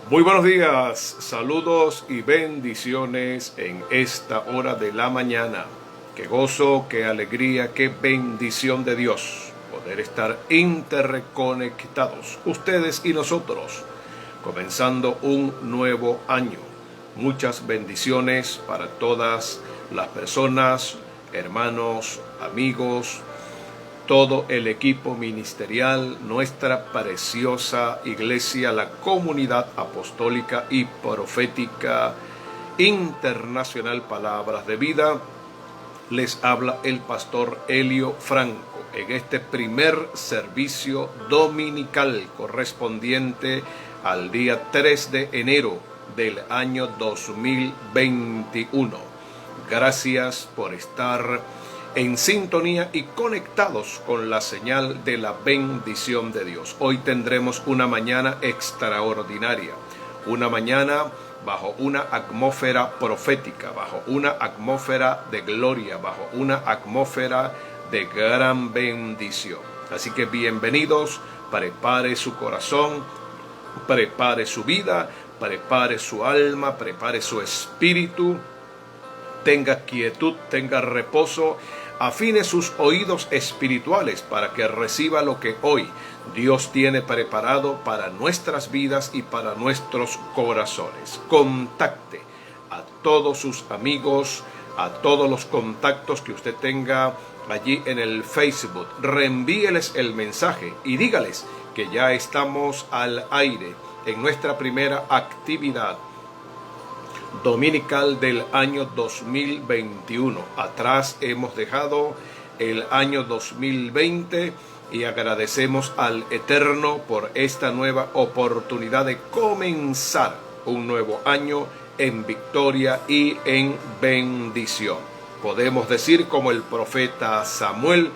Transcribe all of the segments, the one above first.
Muy buenos días, saludos y bendiciones en esta hora de la mañana. Qué gozo, qué alegría, qué bendición de Dios poder estar interconectados, ustedes y nosotros, comenzando un nuevo año. Muchas bendiciones para todas las personas, hermanos, amigos, todo el equipo ministerial, nuestra preciosa iglesia, la comunidad apostólica y profética internacional Palabras de Vida. Les habla el pastor Elio Franco en este primer servicio dominical correspondiente al día 3 de enero del año 2021. Gracias por estar en sintonía y conectados con la señal de la bendición de Dios. Hoy tendremos una mañana extraordinaria, una mañana bajo una atmósfera profética, bajo una atmósfera de gloria, bajo una atmósfera de gran bendición. Así que bienvenidos, prepare su corazón, prepare su vida, prepare su alma, prepare su espíritu, tenga quietud, tenga reposo, afine sus oídos espirituales para que reciba lo que hoy Dios tiene preparado para nuestras vidas y para nuestros corazones. Contacte a todos sus amigos, a todos los contactos que usted tenga allí en el Facebook. Reenvíeles el mensaje y dígales que ya estamos al aire en nuestra primera actividad dominical del año 2021. Atrás hemos dejado el año 2020 y agradecemos al Eterno por esta nueva oportunidad de comenzar un nuevo año en victoria y en bendición. Podemos decir como el profeta Samuel: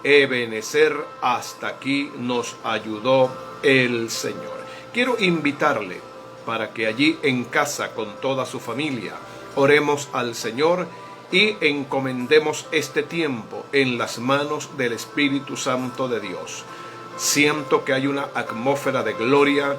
Ebenezer, hasta aquí nos ayudó el Señor. Quiero invitarle para que allí en casa con toda su familia oremos al Señor y encomendemos este tiempo en las manos del Espíritu Santo de Dios. Siento que hay una atmósfera de gloria,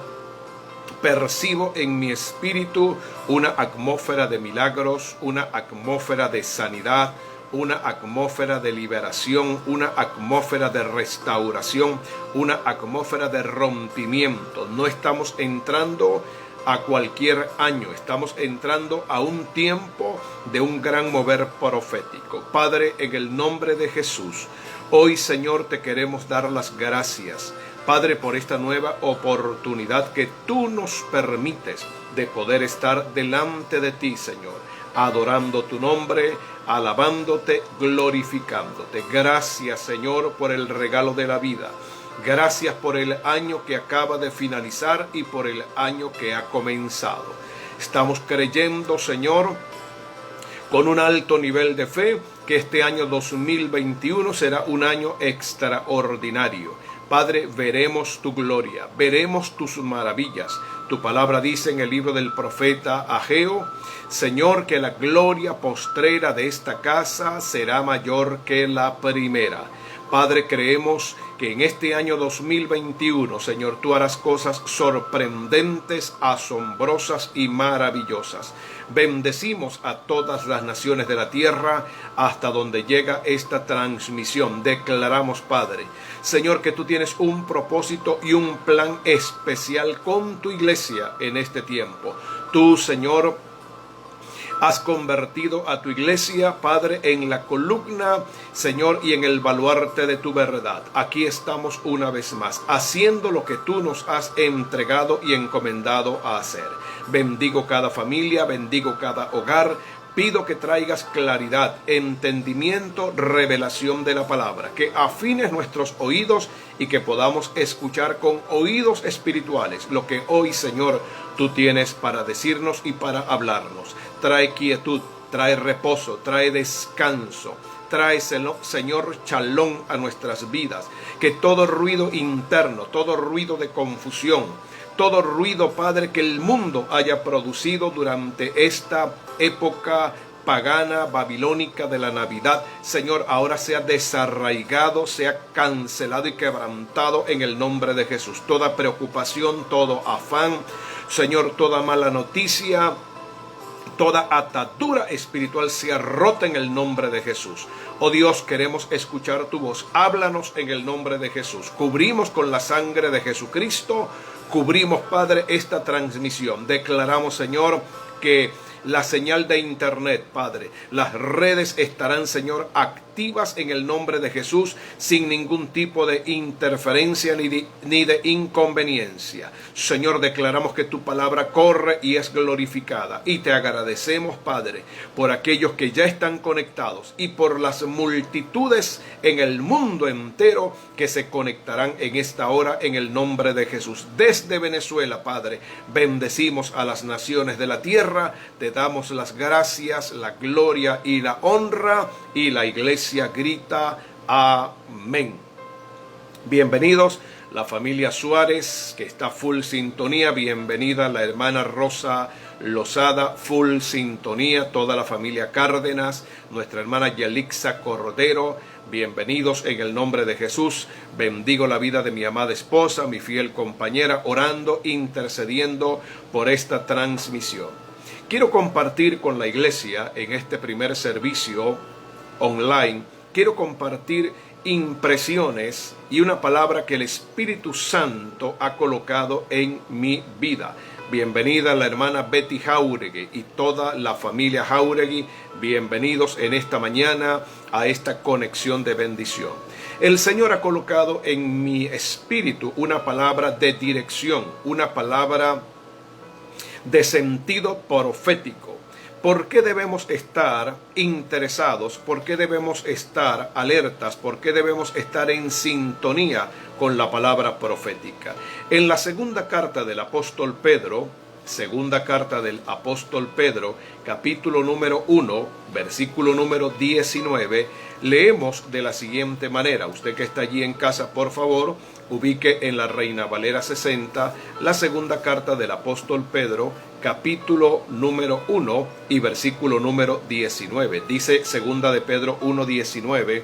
percibo en mi espíritu una atmósfera de milagros, una atmósfera de sanidad, una atmósfera de liberación, una atmósfera de restauración, una atmósfera de rompimiento. No estamos entrando a cualquier año, estamos entrando a un tiempo de un gran mover profético. Padre, en el nombre de Jesús, hoy, Señor, te queremos dar las gracias, Padre, por esta nueva oportunidad que tú nos permites de poder estar delante de ti, Señor, adorando tu nombre, alabándote, glorificándote. Gracias, Señor, por el regalo de la vida. Gracias por el año que acaba de finalizar y por el año que ha comenzado. Estamos creyendo, Señor, con un alto nivel de fe, que este año 2021 será un año extraordinario. Padre, veremos tu gloria, veremos tus maravillas. Tu palabra dice en el libro del profeta Ageo: Señor, que la gloria postrera de esta casa será mayor que la primera. Padre, creemos que en este año 2021, Señor, tú harás cosas sorprendentes, asombrosas y maravillosas. Bendecimos a todas las naciones de la tierra hasta donde llega esta transmisión. Declaramos, Padre, Señor, que tú tienes un propósito y un plan especial con tu iglesia en este tiempo. Tú, Señor, has convertido a tu iglesia, Padre, en la columna, Señor, y en el baluarte de tu verdad. Aquí estamos una vez más, haciendo lo que tú nos has entregado y encomendado a hacer. Bendigo cada familia, bendigo cada hogar. Pido que traigas claridad, entendimiento, revelación de la palabra, que afines nuestros oídos y que podamos escuchar con oídos espirituales lo que hoy, Señor, tú tienes para decirnos y para hablarnos. Trae quietud, trae reposo, trae descanso, trae, Señor, shalom a nuestras vidas. Que todo ruido interno, todo ruido de confusión, todo ruido, Padre, que el mundo haya producido durante esta época pagana, babilónica de la Navidad, Señor, ahora sea desarraigado, sea cancelado y quebrantado en el nombre de Jesús. Toda preocupación, todo afán, Señor, toda mala noticia, toda atadura espiritual sea rota en el nombre de Jesús. Oh Dios, queremos escuchar tu voz. Háblanos en el nombre de Jesús. Cubrimos con la sangre de Jesucristo. Cubrimos, Padre, esta transmisión. Declaramos, Señor, que la señal de internet, Padre, las redes estarán, Señor, activas en el nombre de Jesús, sin ningún tipo de interferencia ni de inconveniencia. Señor, declaramos que tu palabra corre y es glorificada. Y te agradecemos, Padre, por aquellos que ya están conectados y por las multitudes en el mundo entero que se conectarán en esta hora en el nombre de Jesús. Desde Venezuela, Padre, bendecimos a las naciones de la tierra. Te damos las gracias, la gloria y la honra, y la iglesia grita amén. Bienvenidos la familia Suárez, que está full sintonía. Bienvenida la hermana Rosa Lozada, full sintonía. Toda la familia Cárdenas, nuestra hermana Yelixa Cordero, bienvenidos en el nombre de Jesús. Bendigo la vida de mi amada esposa, mi fiel compañera, orando, intercediendo por esta transmisión. Quiero compartir con la iglesia en este primer servicio online, quiero compartir impresiones y una palabra que el Espíritu Santo ha colocado en mi vida. Bienvenida la hermana Betty Jauregui y toda la familia Jauregui, bienvenidos en esta mañana a esta conexión de bendición. El Señor ha colocado en mi espíritu una palabra de dirección, una palabra de sentido profético. ¿Por qué debemos estar interesados? ¿Por qué debemos estar alertas? ¿Por qué debemos estar en sintonía con la palabra profética? En la segunda carta del apóstol Pedro, capítulo número 1, versículo número 19, leemos de la siguiente manera. Usted que está allí en casa, por favor, ubique en la Reina Valera 60, la segunda carta del apóstol Pedro, capítulo número 1 y versículo número 19. Dice segunda de Pedro 1:19,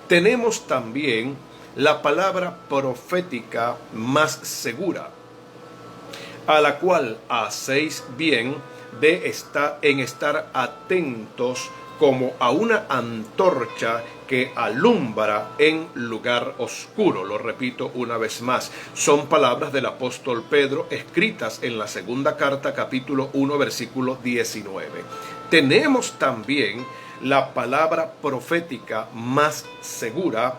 tenemos también la palabra profética más segura, a la cual hacéis bien de estar atentos como a una antorcha que alumbra en lugar oscuro. Lo repito una vez más, son palabras del apóstol Pedro escritas en la segunda carta, capítulo 1, versículo 19. Tenemos también la palabra profética más segura,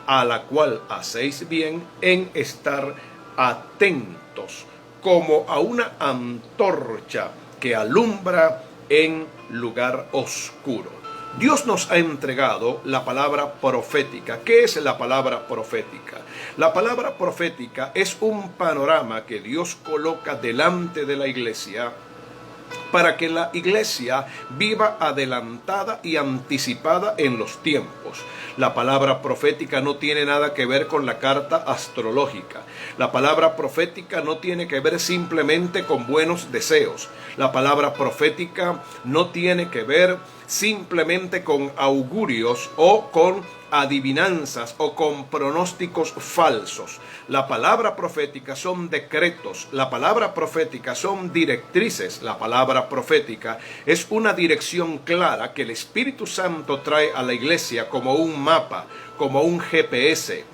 a la cual hacéis bien en estar atentos como a una antorcha que alumbra en lugar oscuro. Dios nos ha entregado la palabra profética. ¿Qué es la palabra profética? La palabra profética es un panorama que Dios coloca delante de la iglesia para que la iglesia viva adelantada y anticipada en los tiempos. La palabra profética no tiene nada que ver con la carta astrológica. La palabra profética no tiene que ver simplemente con buenos deseos. La palabra profética no tiene que ver simplemente con augurios o con adivinanzas o con pronósticos falsos. La palabra profética son decretos, la palabra profética son directrices, la palabra profética es una dirección clara que el Espíritu Santo trae a la iglesia como un mapa, como un GPS.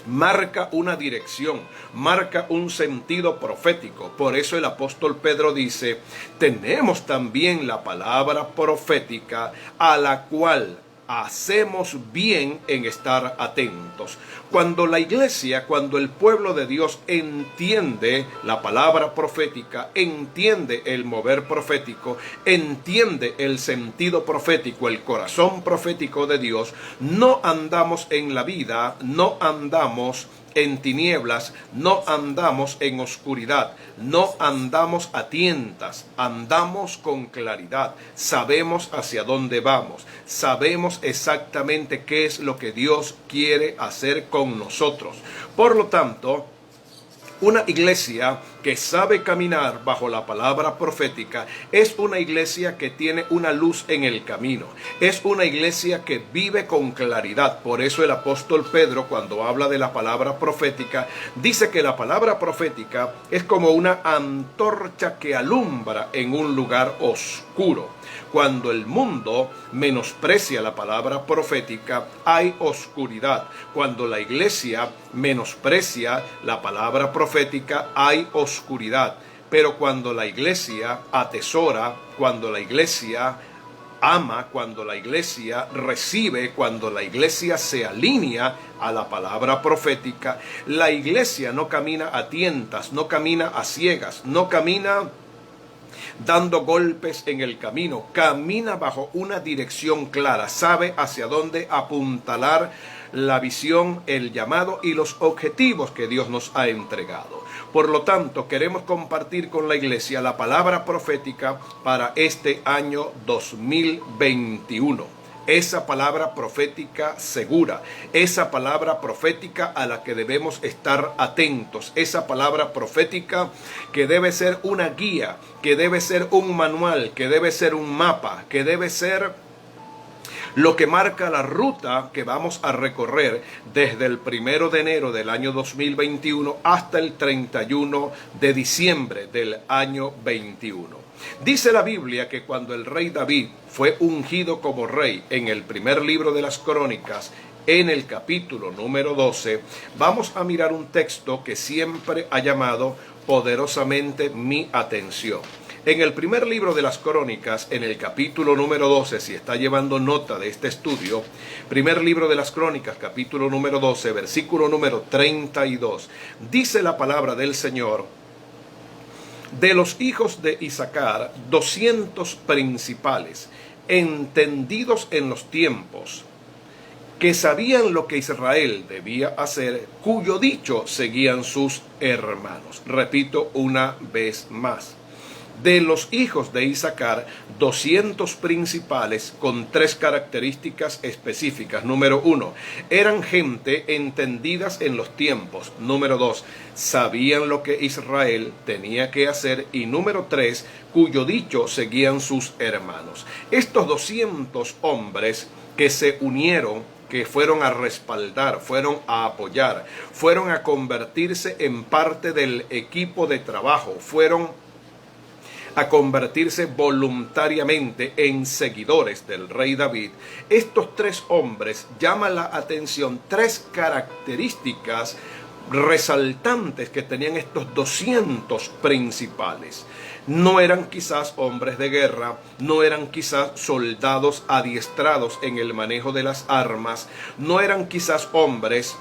Marca una dirección, marca un sentido profético. Por eso el apóstol Pedro dice, tenemos también la palabra profética, a la cual hacemos bien en estar atentos. Cuando la iglesia, cuando el pueblo de Dios entiende la palabra profética, entiende el mover profético, entiende el sentido profético, el corazón profético de Dios, no andamos en la vida, no andamos en tinieblas, no andamos en oscuridad, no andamos a tientas, andamos con claridad, sabemos hacia dónde vamos, sabemos exactamente qué es lo que Dios quiere hacer con nosotros. Por lo tanto, una iglesia que sabe caminar bajo la palabra profética, es una iglesia que tiene una luz en el camino. Es una iglesia que vive con claridad. Por eso el apóstol Pedro, cuando habla de la palabra profética, dice que la palabra profética es como una antorcha que alumbra en un lugar oscuro. Cuando el mundo menosprecia la palabra profética, hay oscuridad. Cuando la iglesia menosprecia la palabra profética, hay oscuridad. Pero cuando la iglesia atesora, cuando la iglesia ama, cuando la iglesia recibe, cuando la iglesia se alinea a la palabra profética, la iglesia no camina a tientas, no camina a ciegas, no camina dando golpes en el camino, camina bajo una dirección clara, sabe hacia dónde apuntalar la visión, el llamado y los objetivos que Dios nos ha entregado. Por lo tanto, queremos compartir con la iglesia la palabra profética para este año 2021. Esa palabra profética segura, esa palabra profética a la que debemos estar atentos, esa palabra profética que debe ser una guía, que debe ser un manual, que debe ser un mapa, que debe ser lo que marca la ruta que vamos a recorrer desde el 1 de enero del año 2021 hasta el 31 de diciembre del año 21. Dice la Biblia que cuando el rey David fue ungido como rey en el primer libro de las Crónicas, en el capítulo número 12, vamos a mirar un texto que siempre ha llamado poderosamente mi atención. En el primer libro de las Crónicas, en el capítulo número 12, si está llevando nota de este estudio, primer libro de las Crónicas, capítulo número 12, versículo número 32, dice la palabra del Señor: de los hijos de Isaacar, 200 principales, entendidos en los tiempos, que sabían lo que Israel debía hacer, cuyo dicho seguían sus hermanos. Repito una vez más. De los hijos de Isaacar, 200 principales con 3 características específicas. Número 1, eran gente entendidas en los tiempos. Número 2, sabían lo que Israel tenía que hacer. Y número 3, cuyo dicho seguían sus hermanos. Estos 200 hombres que se unieron, que fueron a respaldar, fueron a apoyar, fueron a convertirse en parte del equipo de trabajo, fueron a convertirse voluntariamente en seguidores del rey David. Estos 3 hombres llaman la atención, 3 características resaltantes que tenían estos 200 principales. No eran quizás hombres de guerra, no eran quizás soldados adiestrados en el manejo de las armas, no eran quizás hombres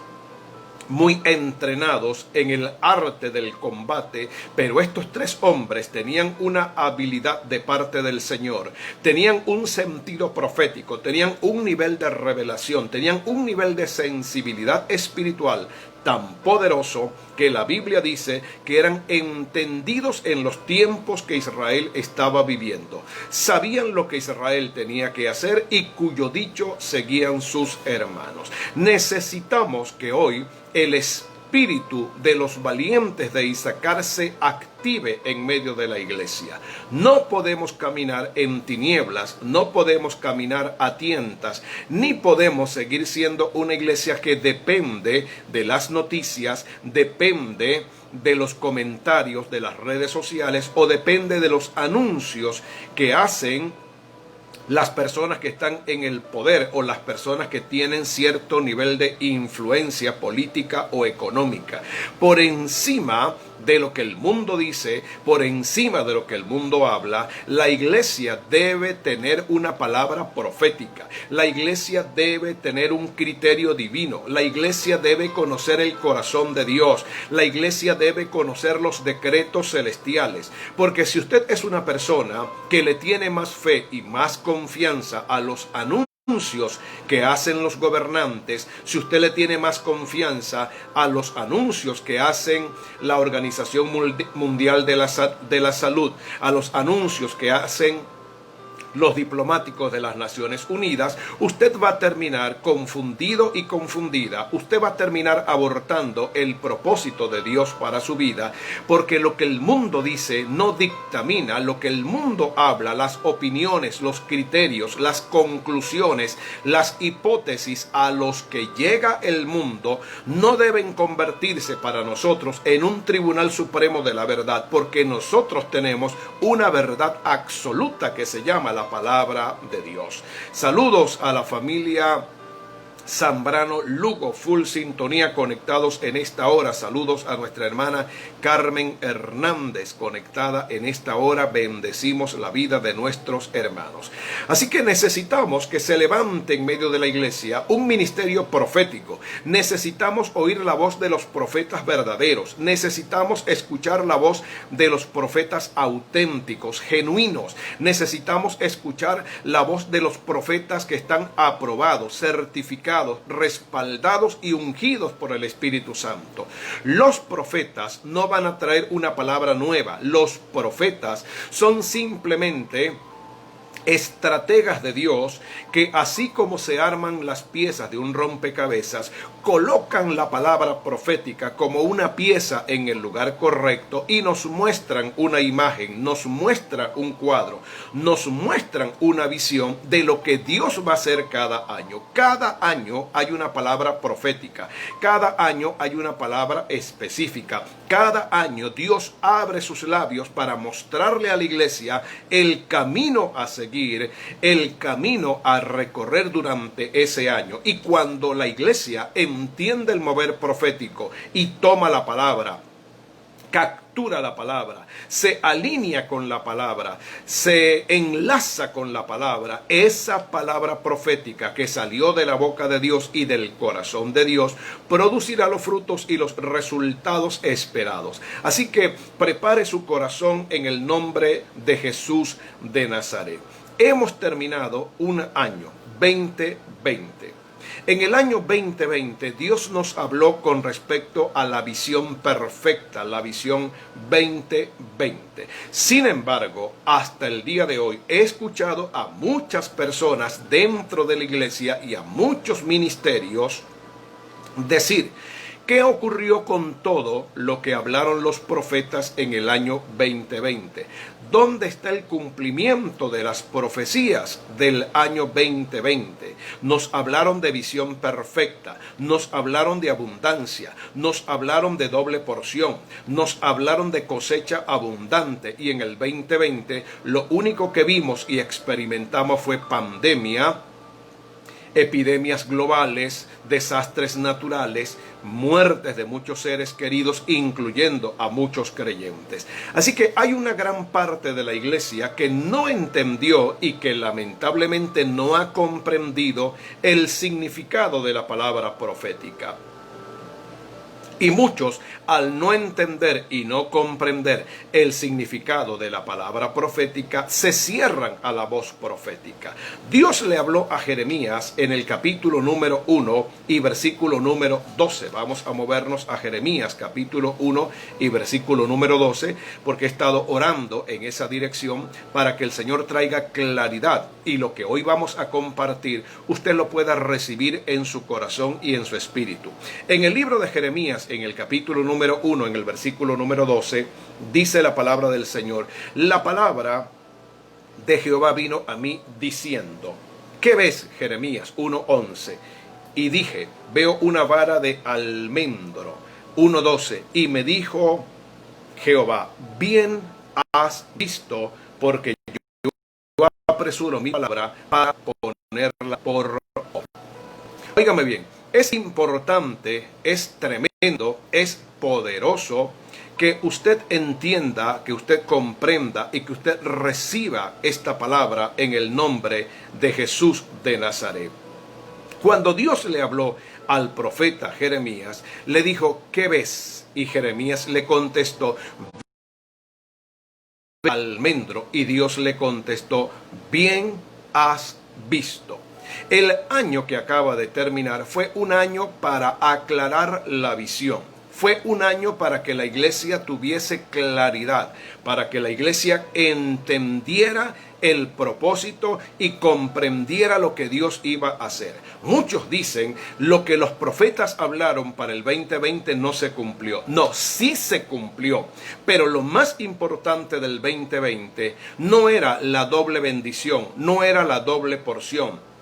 muy entrenados en el arte del combate, pero estos 3 hombres tenían una habilidad de parte del Señor, tenían un sentido profético, tenían un nivel de revelación, tenían un nivel de sensibilidad espiritual tan poderoso que la Biblia dice que eran entendidos en los tiempos que Israel estaba viviendo. Sabían lo que Israel tenía que hacer y cuyo dicho seguían sus hermanos. Necesitamos que hoy el espíritu de los valientes de Isaacar se active en medio de la iglesia. No podemos caminar en tinieblas, no podemos caminar a tientas, ni podemos seguir siendo una iglesia que depende de las noticias, depende de los comentarios de las redes sociales o depende de los anuncios que hacen las personas que están en el poder o las personas que tienen cierto nivel de influencia política o económica. Por encima de lo que el mundo dice, por encima de lo que el mundo habla, la iglesia debe tener una palabra profética. La iglesia debe tener un criterio divino. La iglesia debe conocer el corazón de Dios. La iglesia debe conocer los decretos celestiales. Porque si usted es una persona que le tiene más fe y más confianza a los anuncios que hacen los gobernantes, si usted le tiene más confianza a los anuncios que hacen la Organización Mundial de la Salud, a los anuncios que hacen los diplomáticos de las Naciones Unidas, usted va a terminar confundido y confundida. Usted va a terminar abortando el propósito de Dios para su vida, porque lo que el mundo dice no dictamina, lo que el mundo habla, las opiniones, los criterios, las conclusiones, las hipótesis a los que llega el mundo no deben convertirse para nosotros en un tribunal supremo de la verdad, porque nosotros tenemos una verdad absoluta que se llama la palabra de Dios. Saludos a la familia Zambrano Lugo, full sintonía, conectados en esta hora. Saludos a nuestra hermana Carmen Hernández, conectada en esta hora. Bendecimos la vida de nuestros hermanos. Así que necesitamos que se levante en medio de la iglesia un ministerio profético. Necesitamos oír la voz de los profetas verdaderos. Necesitamos escuchar la voz de los profetas auténticos, genuinos. Necesitamos escuchar la voz de los profetas que están aprobados, certificados, respaldados y ungidos por el Espíritu Santo. Los profetas no van a traer una palabra nueva. Los profetas son simplemente estrategas de Dios que, así como se arman las piezas de un rompecabezas, colocan la palabra profética como una pieza en el lugar correcto y nos muestran una imagen, nos muestran un cuadro, nos muestran una visión de lo que Dios va a hacer cada año. Cada año hay una palabra profética, cada año hay una palabra específica, cada año Dios abre sus labios para mostrarle a la iglesia el camino a seguir, el camino a recorrer durante ese año. Y cuando la iglesia entiende el mover profético y toma la palabra, captura la palabra, se alinea con la palabra, se enlaza con la palabra, esa palabra profética que salió de la boca de Dios y del corazón de Dios producirá los frutos y los resultados esperados. Así que prepare su corazón en el nombre de Jesús de Nazaret. Hemos terminado un año 2020. En el año 2020 Dios nos habló con respecto a la visión perfecta, la visión 2020. Sin embargo, hasta el día de hoy he escuchado a muchas personas dentro de la iglesia y a muchos ministerios decir: ¿qué ocurrió con todo lo que hablaron los profetas en el año 2020? ¿Dónde está el cumplimiento de las profecías del año 2020? Nos hablaron de visión perfecta, nos hablaron de abundancia, nos hablaron de doble porción, nos hablaron de cosecha abundante, y en el 2020 lo único que vimos y experimentamos fue pandemia, epidemias globales, desastres naturales, muertes de muchos seres queridos, incluyendo a muchos creyentes. Así que hay una gran parte de la iglesia que no entendió y que lamentablemente no ha comprendido el significado de la palabra profética. Y muchos, al no entender y no comprender el significado de la palabra profética, se cierran a la voz profética. Dios le habló a Jeremías en el capítulo número 1 y versículo número 12. Vamos a movernos a Jeremías capítulo 1 y versículo número 12, porque he estado orando en esa dirección para que el Señor traiga claridad y lo que hoy vamos a compartir, usted lo pueda recibir en su corazón y en su espíritu. En el libro de Jeremías, en el capítulo número 1, en el versículo número 12, dice la palabra del Señor: la palabra de Jehová vino a mí diciendo. ¿Qué ves? Jeremías 1:11. Y dije: veo una vara de almendro. 1:12. Y me dijo Jehová: bien has visto, porque yo apresuro mi palabra para ponerla por obra. Óigame bien, es importante, es tremendo, es poderoso que usted entienda, que usted comprenda y que usted reciba esta palabra en el nombre de Jesús de Nazaret. Cuando Dios le habló al profeta Jeremías, le dijo: ¿qué ves? Y Jeremías le contestó: almendro. Y Dios le contestó: bien has visto. El año que acaba de terminar fue un año para aclarar la visión. Fue un año para que la iglesia tuviese claridad, para que la iglesia entendiera el propósito y comprendiera lo que Dios iba a hacer. Muchos dicen lo que los profetas hablaron para el 2020 no se cumplió. No, sí se cumplió, pero lo más importante del 2020 no era la doble bendición, no era la doble porción.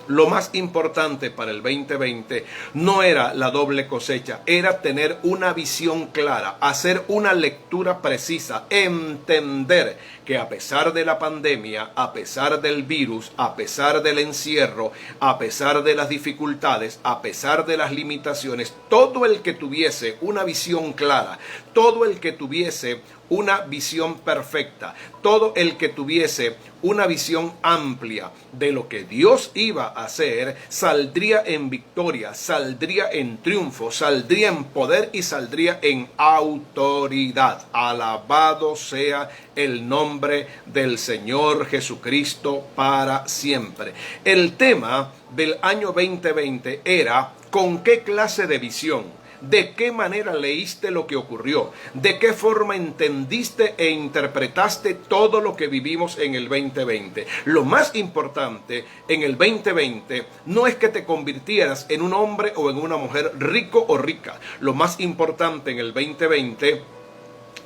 Lo más importante para el 2020 no era la doble cosecha, era tener una visión clara, hacer una lectura precisa, entender que a pesar de la pandemia, a pesar del virus, a pesar del encierro, a pesar de las dificultades, a pesar de las limitaciones, todo el que tuviese una visión clara, todo el que tuviese una visión perfecta, todo el que tuviese una visión amplia de lo que Dios iba a hacer, saldría en victoria, saldría en triunfo, saldría en poder y saldría en autoridad. Alabado sea el nombre del Señor Jesucristo para siempre. El tema del año 2020 era ¿con qué clase de visión? ¿De qué manera leíste lo que ocurrió? ¿De qué forma entendiste e interpretaste todo lo que vivimos en el 2020? Lo más importante en el 2020 no es que te convirtieras en un hombre o en una mujer rico o rica. Lo más importante en el 2020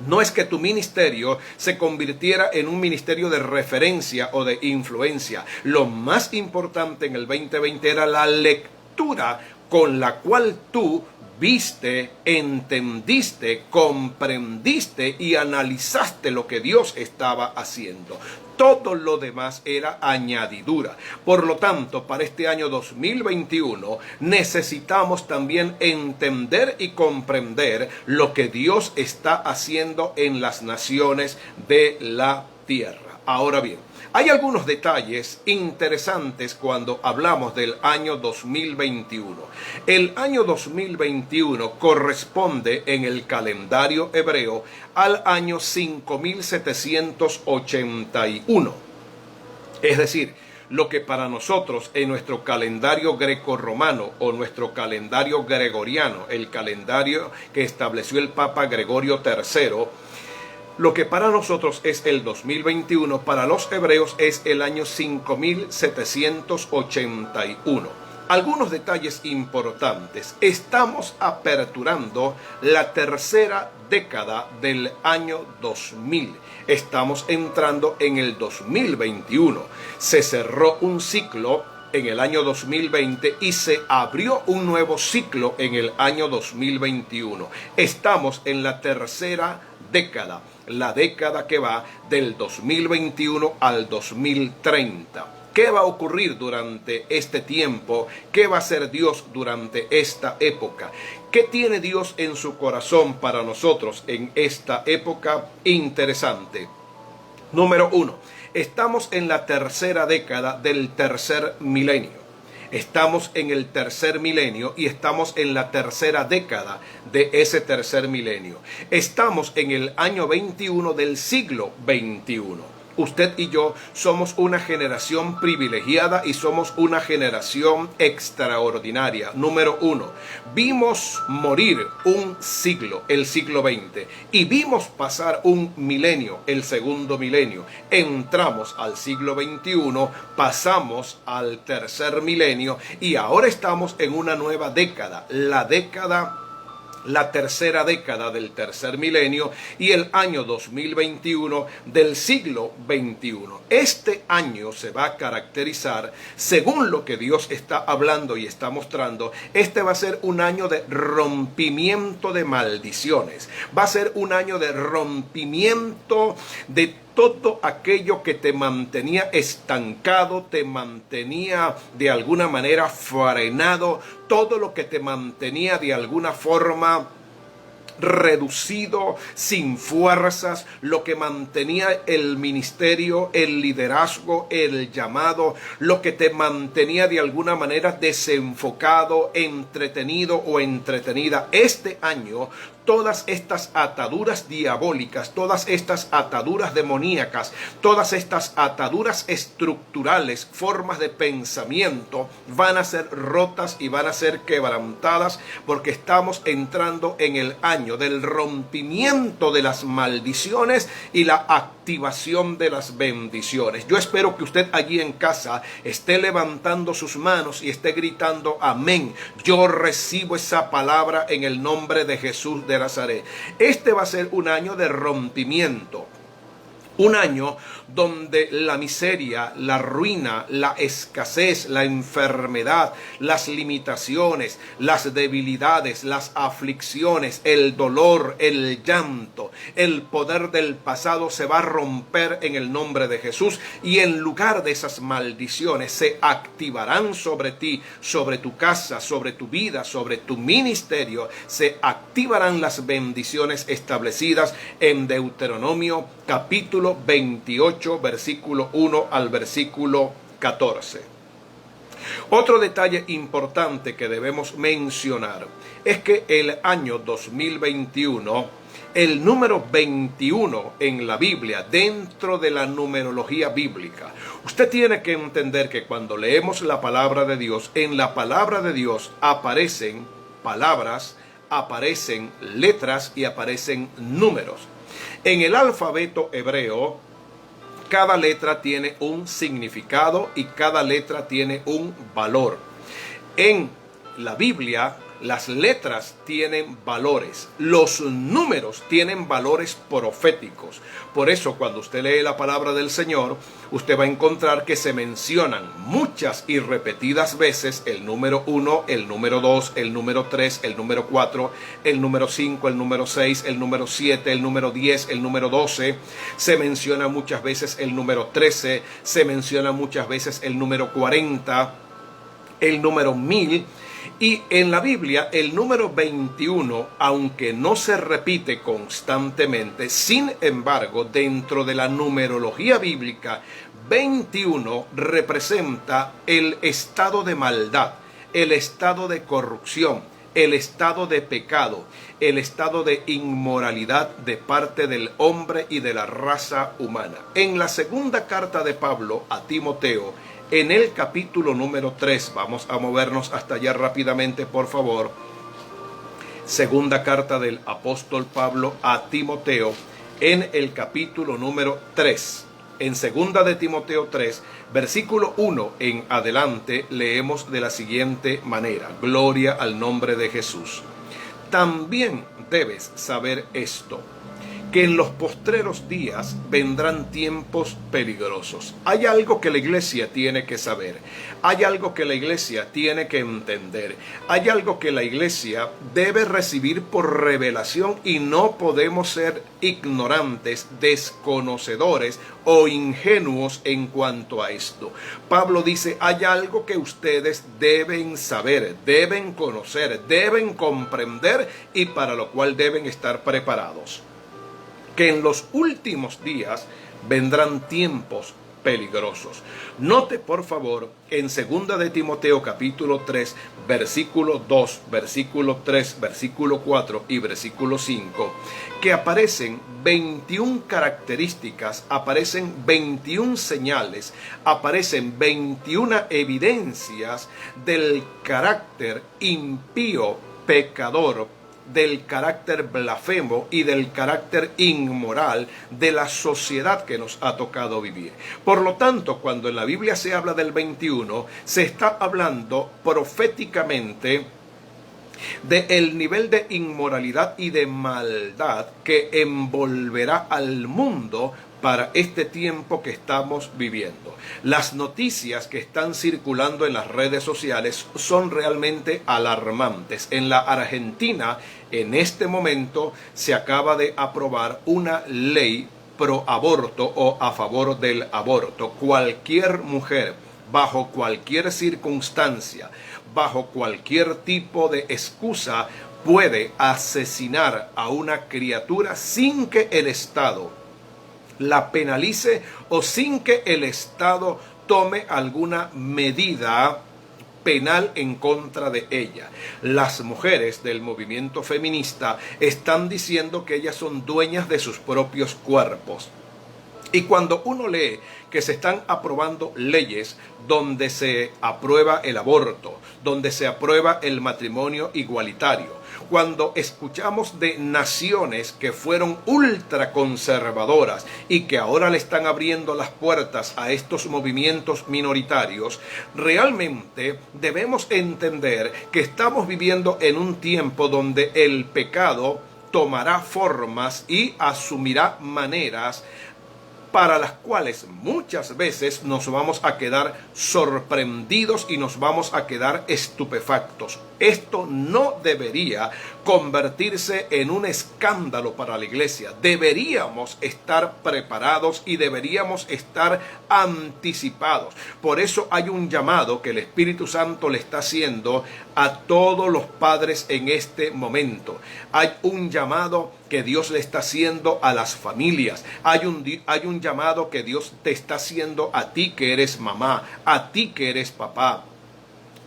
no es que tu ministerio se convirtiera en un ministerio de referencia o de influencia. Lo más importante en el 2020 era la lectura con la cual tú viste, entendiste, comprendiste y analizaste lo que Dios estaba haciendo. Todo lo demás era añadidura. Por lo tanto, para este año 2021 necesitamos también entender y comprender lo que Dios está haciendo en las naciones de la tierra. Ahora bien, hay algunos detalles interesantes cuando hablamos del año 2021. El año 2021 corresponde en el calendario hebreo al año 5781. Es decir, lo que para nosotros en nuestro calendario grecorromano o nuestro calendario gregoriano, el calendario que estableció el Papa Gregorio III, lo que para nosotros es el 2021, para los hebreos es el año 5781. Algunos detalles importantes. Estamos aperturando la tercera década del año 2000. Estamos entrando en el 2021. Se cerró un ciclo en el año 2020 y se abrió un nuevo ciclo en el año 2021. Estamos en la tercera década, la década que va del 2021 al 2030. ¿Qué va a ocurrir durante este tiempo? ¿Qué va a hacer Dios durante esta época? ¿Qué tiene Dios en su corazón para nosotros en esta época? Interesante. Número 1. Estamos en la tercera década del tercer milenio. Estamos en el tercer milenio y estamos en la tercera década de ese tercer milenio. Estamos en el año 21 del siglo 21. Usted y yo somos una generación privilegiada y somos una generación extraordinaria. Número 1, vimos morir un siglo, el siglo XX, y vimos pasar un milenio, el segundo milenio. Entramos al siglo XXI, pasamos al tercer milenio y ahora estamos en una nueva década, la tercera década del tercer milenio y el año 2021 del siglo XXI. Este año se va a caracterizar, según lo que Dios está hablando y está mostrando, este va a ser un año de rompimiento de maldiciones. Va a ser un año de rompimiento de todo aquello que te mantenía estancado, te mantenía de alguna manera frenado, todo lo que te mantenía de alguna forma reducido, sin fuerzas, lo que mantenía el ministerio, el liderazgo, el llamado, lo que te mantenía de alguna manera desenfocado, entretenido o entretenida. Este año todas estas ataduras diabólicas, todas estas ataduras demoníacas, todas estas ataduras estructurales, formas de pensamiento, van a ser rotas y van a ser quebrantadas, porque estamos entrando en el año del rompimiento de las maldiciones y la activación de las bendiciones. Yo espero que usted allí en casa esté levantando sus manos y esté gritando amén. Yo recibo esa palabra en el nombre de Jesús de Nazaret. Este va a ser un año de rompimiento. Un año donde la miseria, la ruina, la escasez, la enfermedad, las limitaciones, las debilidades, las aflicciones, el dolor, el llanto, el poder del pasado se va a romper en el nombre de Jesús, y en lugar de esas maldiciones se activarán sobre ti, sobre tu casa, sobre tu vida, sobre tu ministerio. Se activarán las bendiciones establecidas en Deuteronomio capítulo 28, versículo 1 al versículo 14. Otro detalle importante que debemos mencionar es que el año 2021, el número 21 en la Biblia, dentro de la numerología bíblica, usted tiene que entender que cuando leemos la palabra de Dios, en la palabra de Dios aparecen palabras, aparecen letras y aparecen números. En el alfabeto hebreo, cada letra tiene un significado y cada letra tiene un valor. En la Biblia, las letras tienen valores, los números tienen valores proféticos. Por eso, cuando usted lee la palabra del Señor, usted va a encontrar que se mencionan muchas y repetidas veces el número 1, el número 2, el número 3, el número 4, el número 5, el número 6, el número 7, el número 10, el número 12. Se menciona muchas veces el número 13, se menciona muchas veces el número 40, el número 1000. Y en la Biblia el número 21, aunque no se repite constantemente, sin embargo, dentro de la numerología bíblica, 21 representa el estado de maldad, el estado de corrupción, el estado de pecado, el estado de inmoralidad de parte del hombre y de la raza humana. En la segunda carta de Pablo a Timoteo, en el capítulo número 3, vamos a movernos hasta allá rápidamente, por favor. Segunda carta del apóstol Pablo a Timoteo, en el capítulo número 3. En segunda de Timoteo 3, versículo 1 en adelante, leemos de la siguiente manera: gloria al nombre de Jesús. También debes saber esto, que en los postreros días vendrán tiempos peligrosos. Hay algo que la iglesia tiene que saber, hay algo que la iglesia tiene que entender, hay algo que la iglesia debe recibir por revelación, y no podemos ser ignorantes, desconocedores o ingenuos en cuanto a esto. Pablo dice, hay algo que ustedes deben saber, deben conocer, deben comprender, y para lo cual deben estar preparados. Que en los últimos días vendrán tiempos peligrosos. Note por favor en 2 de Timoteo capítulo 3, versículo 2, versículo 3, versículo 4 y versículo 5, que aparecen 21 características, aparecen 21 señales, aparecen 21 evidencias del carácter impío, pecador, del carácter blasfemo y del carácter inmoral de la sociedad que nos ha tocado vivir. Por lo tanto, cuando en la Biblia se habla del 21, se está hablando proféticamente del nivel de inmoralidad y de maldad que envolverá al mundo para este tiempo que estamos viviendo. Las noticias que están circulando en las redes sociales son realmente alarmantes. En la Argentina, en este momento, se acaba de aprobar una ley pro aborto o a favor del aborto. Cualquier mujer, bajo cualquier circunstancia, bajo cualquier tipo de excusa, puede asesinar a una criatura sin que el Estado la penalice o sin que el Estado tome alguna medida penal en contra de ella. Las mujeres del movimiento feminista están diciendo que ellas son dueñas de sus propios cuerpos. Y cuando uno lee que se están aprobando leyes donde se aprueba el aborto, donde se aprueba el matrimonio igualitario, cuando escuchamos de naciones que fueron ultraconservadoras y que ahora le están abriendo las puertas a estos movimientos minoritarios, realmente debemos entender que estamos viviendo en un tiempo donde el pecado tomará formas y asumirá maneras para las cuales muchas veces nos vamos a quedar sorprendidos y nos vamos a quedar estupefactos. Esto no debería convertirse en un escándalo para la iglesia. Deberíamos estar preparados y deberíamos estar anticipados. Por eso hay un llamado que el Espíritu Santo le está haciendo a todos los padres en este momento. Hay un llamado que Dios le está haciendo a las familias. Hay un llamado que Dios te está haciendo a ti que eres mamá, a ti que eres papá.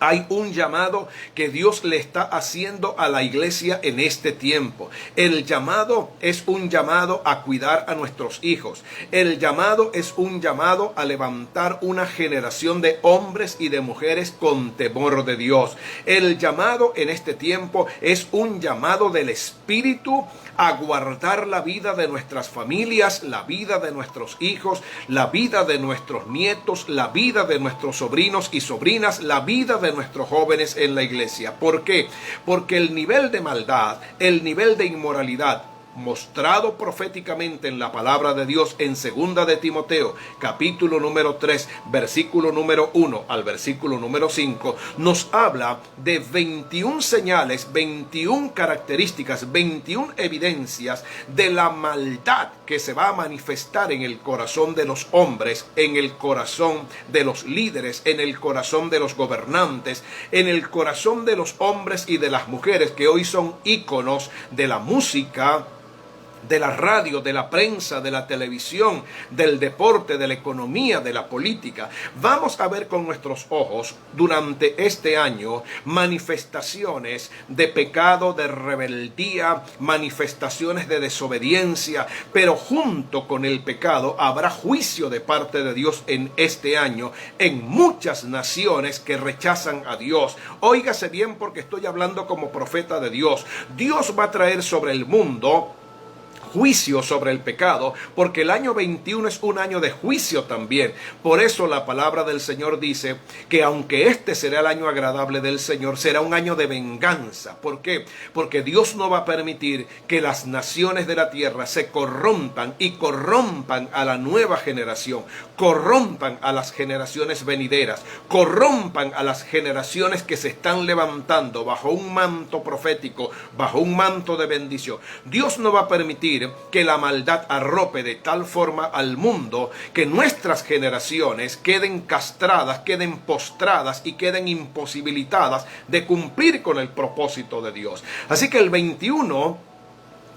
Hay un llamado que Dios le está haciendo a la iglesia en este tiempo. El llamado es un llamado a cuidar a nuestros hijos. El llamado es un llamado a levantar una generación de hombres y de mujeres con temor de Dios. El llamado en este tiempo es un llamado del Espíritu a guardar la vida de nuestras familias, la vida de nuestros hijos, la vida de nuestros nietos, la vida de nuestros sobrinos y sobrinas, la vida de nuestros jóvenes en la iglesia. ¿Por qué? Porque el nivel de maldad, el nivel de inmoralidad mostrado proféticamente en la palabra de Dios en 2 de Timoteo, capítulo número 3, versículo número 1 al versículo número 5, nos habla de 21 señales, 21 características, 21 evidencias de la maldad que se va a manifestar en el corazón de los hombres, en el corazón de los líderes, en el corazón de los gobernantes, en el corazón de los hombres y de las mujeres que hoy son íconos de la música, de la radio, de la prensa, de la televisión, del deporte, de la economía, de la política. Vamos a ver con nuestros ojos durante este año manifestaciones de pecado, de rebeldía, manifestaciones de desobediencia, pero junto con el pecado habrá juicio de parte de Dios en este año en muchas naciones que rechazan a Dios. Óigase bien, porque estoy hablando como profeta de Dios. Dios va a traer sobre el mundo juicio sobre el pecado, porque el año 21 es un año de juicio también. Por eso la palabra del Señor dice que aunque este será el año agradable del Señor, será un año de venganza. ¿Por qué? Porque Dios no va a permitir que las naciones de la tierra se corrompan y corrompan a la nueva generación, corrompan a las generaciones venideras, corrompan a las generaciones que se están levantando bajo un manto profético, bajo un manto de bendición. Dios no va a permitir que la maldad arrope de tal forma al mundo que nuestras generaciones queden castradas, queden postradas y queden imposibilitadas de cumplir con el propósito de Dios. Así que el 21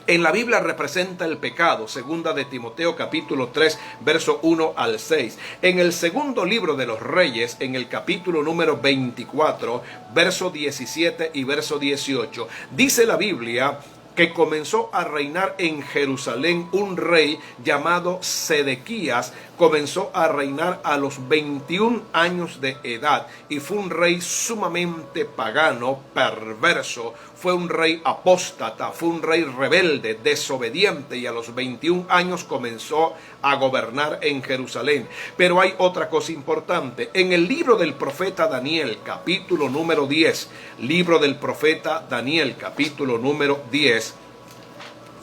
en la Biblia representa el pecado, 2 de Timoteo capítulo 3, verso 1 al 6. En el segundo libro de los Reyes, en el capítulo número 24, verso 17 y verso 18, dice la Biblia que comenzó a reinar en Jerusalén un rey llamado Sedequías. Comenzó a reinar a los 21 años de edad y fue un rey sumamente pagano, perverso, fue un rey apóstata, fue un rey rebelde, desobediente, y a los 21 años comenzó a gobernar en Jerusalén. Pero hay otra cosa importante. En el libro del profeta Daniel, capítulo número 10, libro del profeta Daniel, capítulo número 10,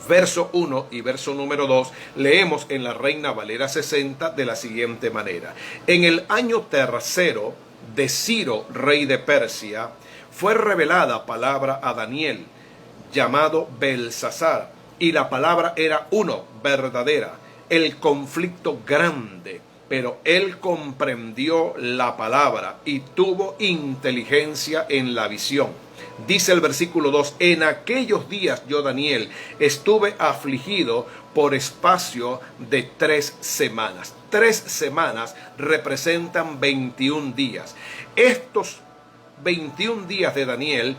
verso 1 y verso número 2, leemos en la Reina Valera 60 de la siguiente manera: en el año tercero de Ciro, rey de Persia, fue revelada palabra a Daniel, llamado Belsasar, y la palabra era verdadera, el conflicto grande, pero él comprendió la palabra y tuvo inteligencia en la visión. Dice el versículo 2, en aquellos días yo, Daniel, estuve afligido por espacio de 3 semanas. 3 semanas representan 21 días. Estos 21 días de Daniel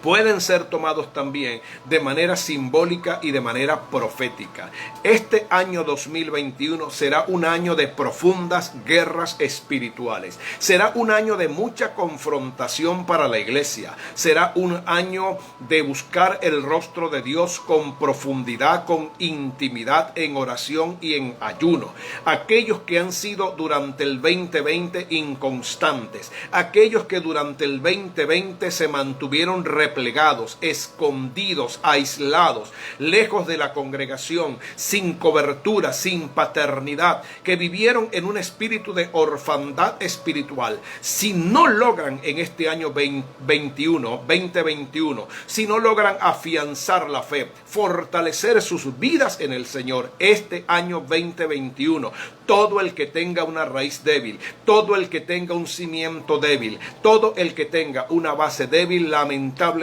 pueden ser tomados también de manera simbólica y de manera profética. Este año 2021 será un año de profundas guerras espirituales. Será un año de mucha confrontación para la iglesia. Será un año de buscar el rostro de Dios con profundidad, con intimidad, en oración y en ayuno. Aquellos que han sido durante el 2020 inconstantes, aquellos que durante el 2020 se mantuvieron replegados, escondidos, aislados, lejos de la congregación, sin cobertura, sin paternidad, que vivieron en un espíritu de orfandad espiritual. Si no logran en este año 2021, si no logran afianzar la fe, fortalecer sus vidas en el Señor, este año 2021, todo el que tenga una raíz débil, todo el que tenga un cimiento débil, todo el que tenga una base débil, lamentablemente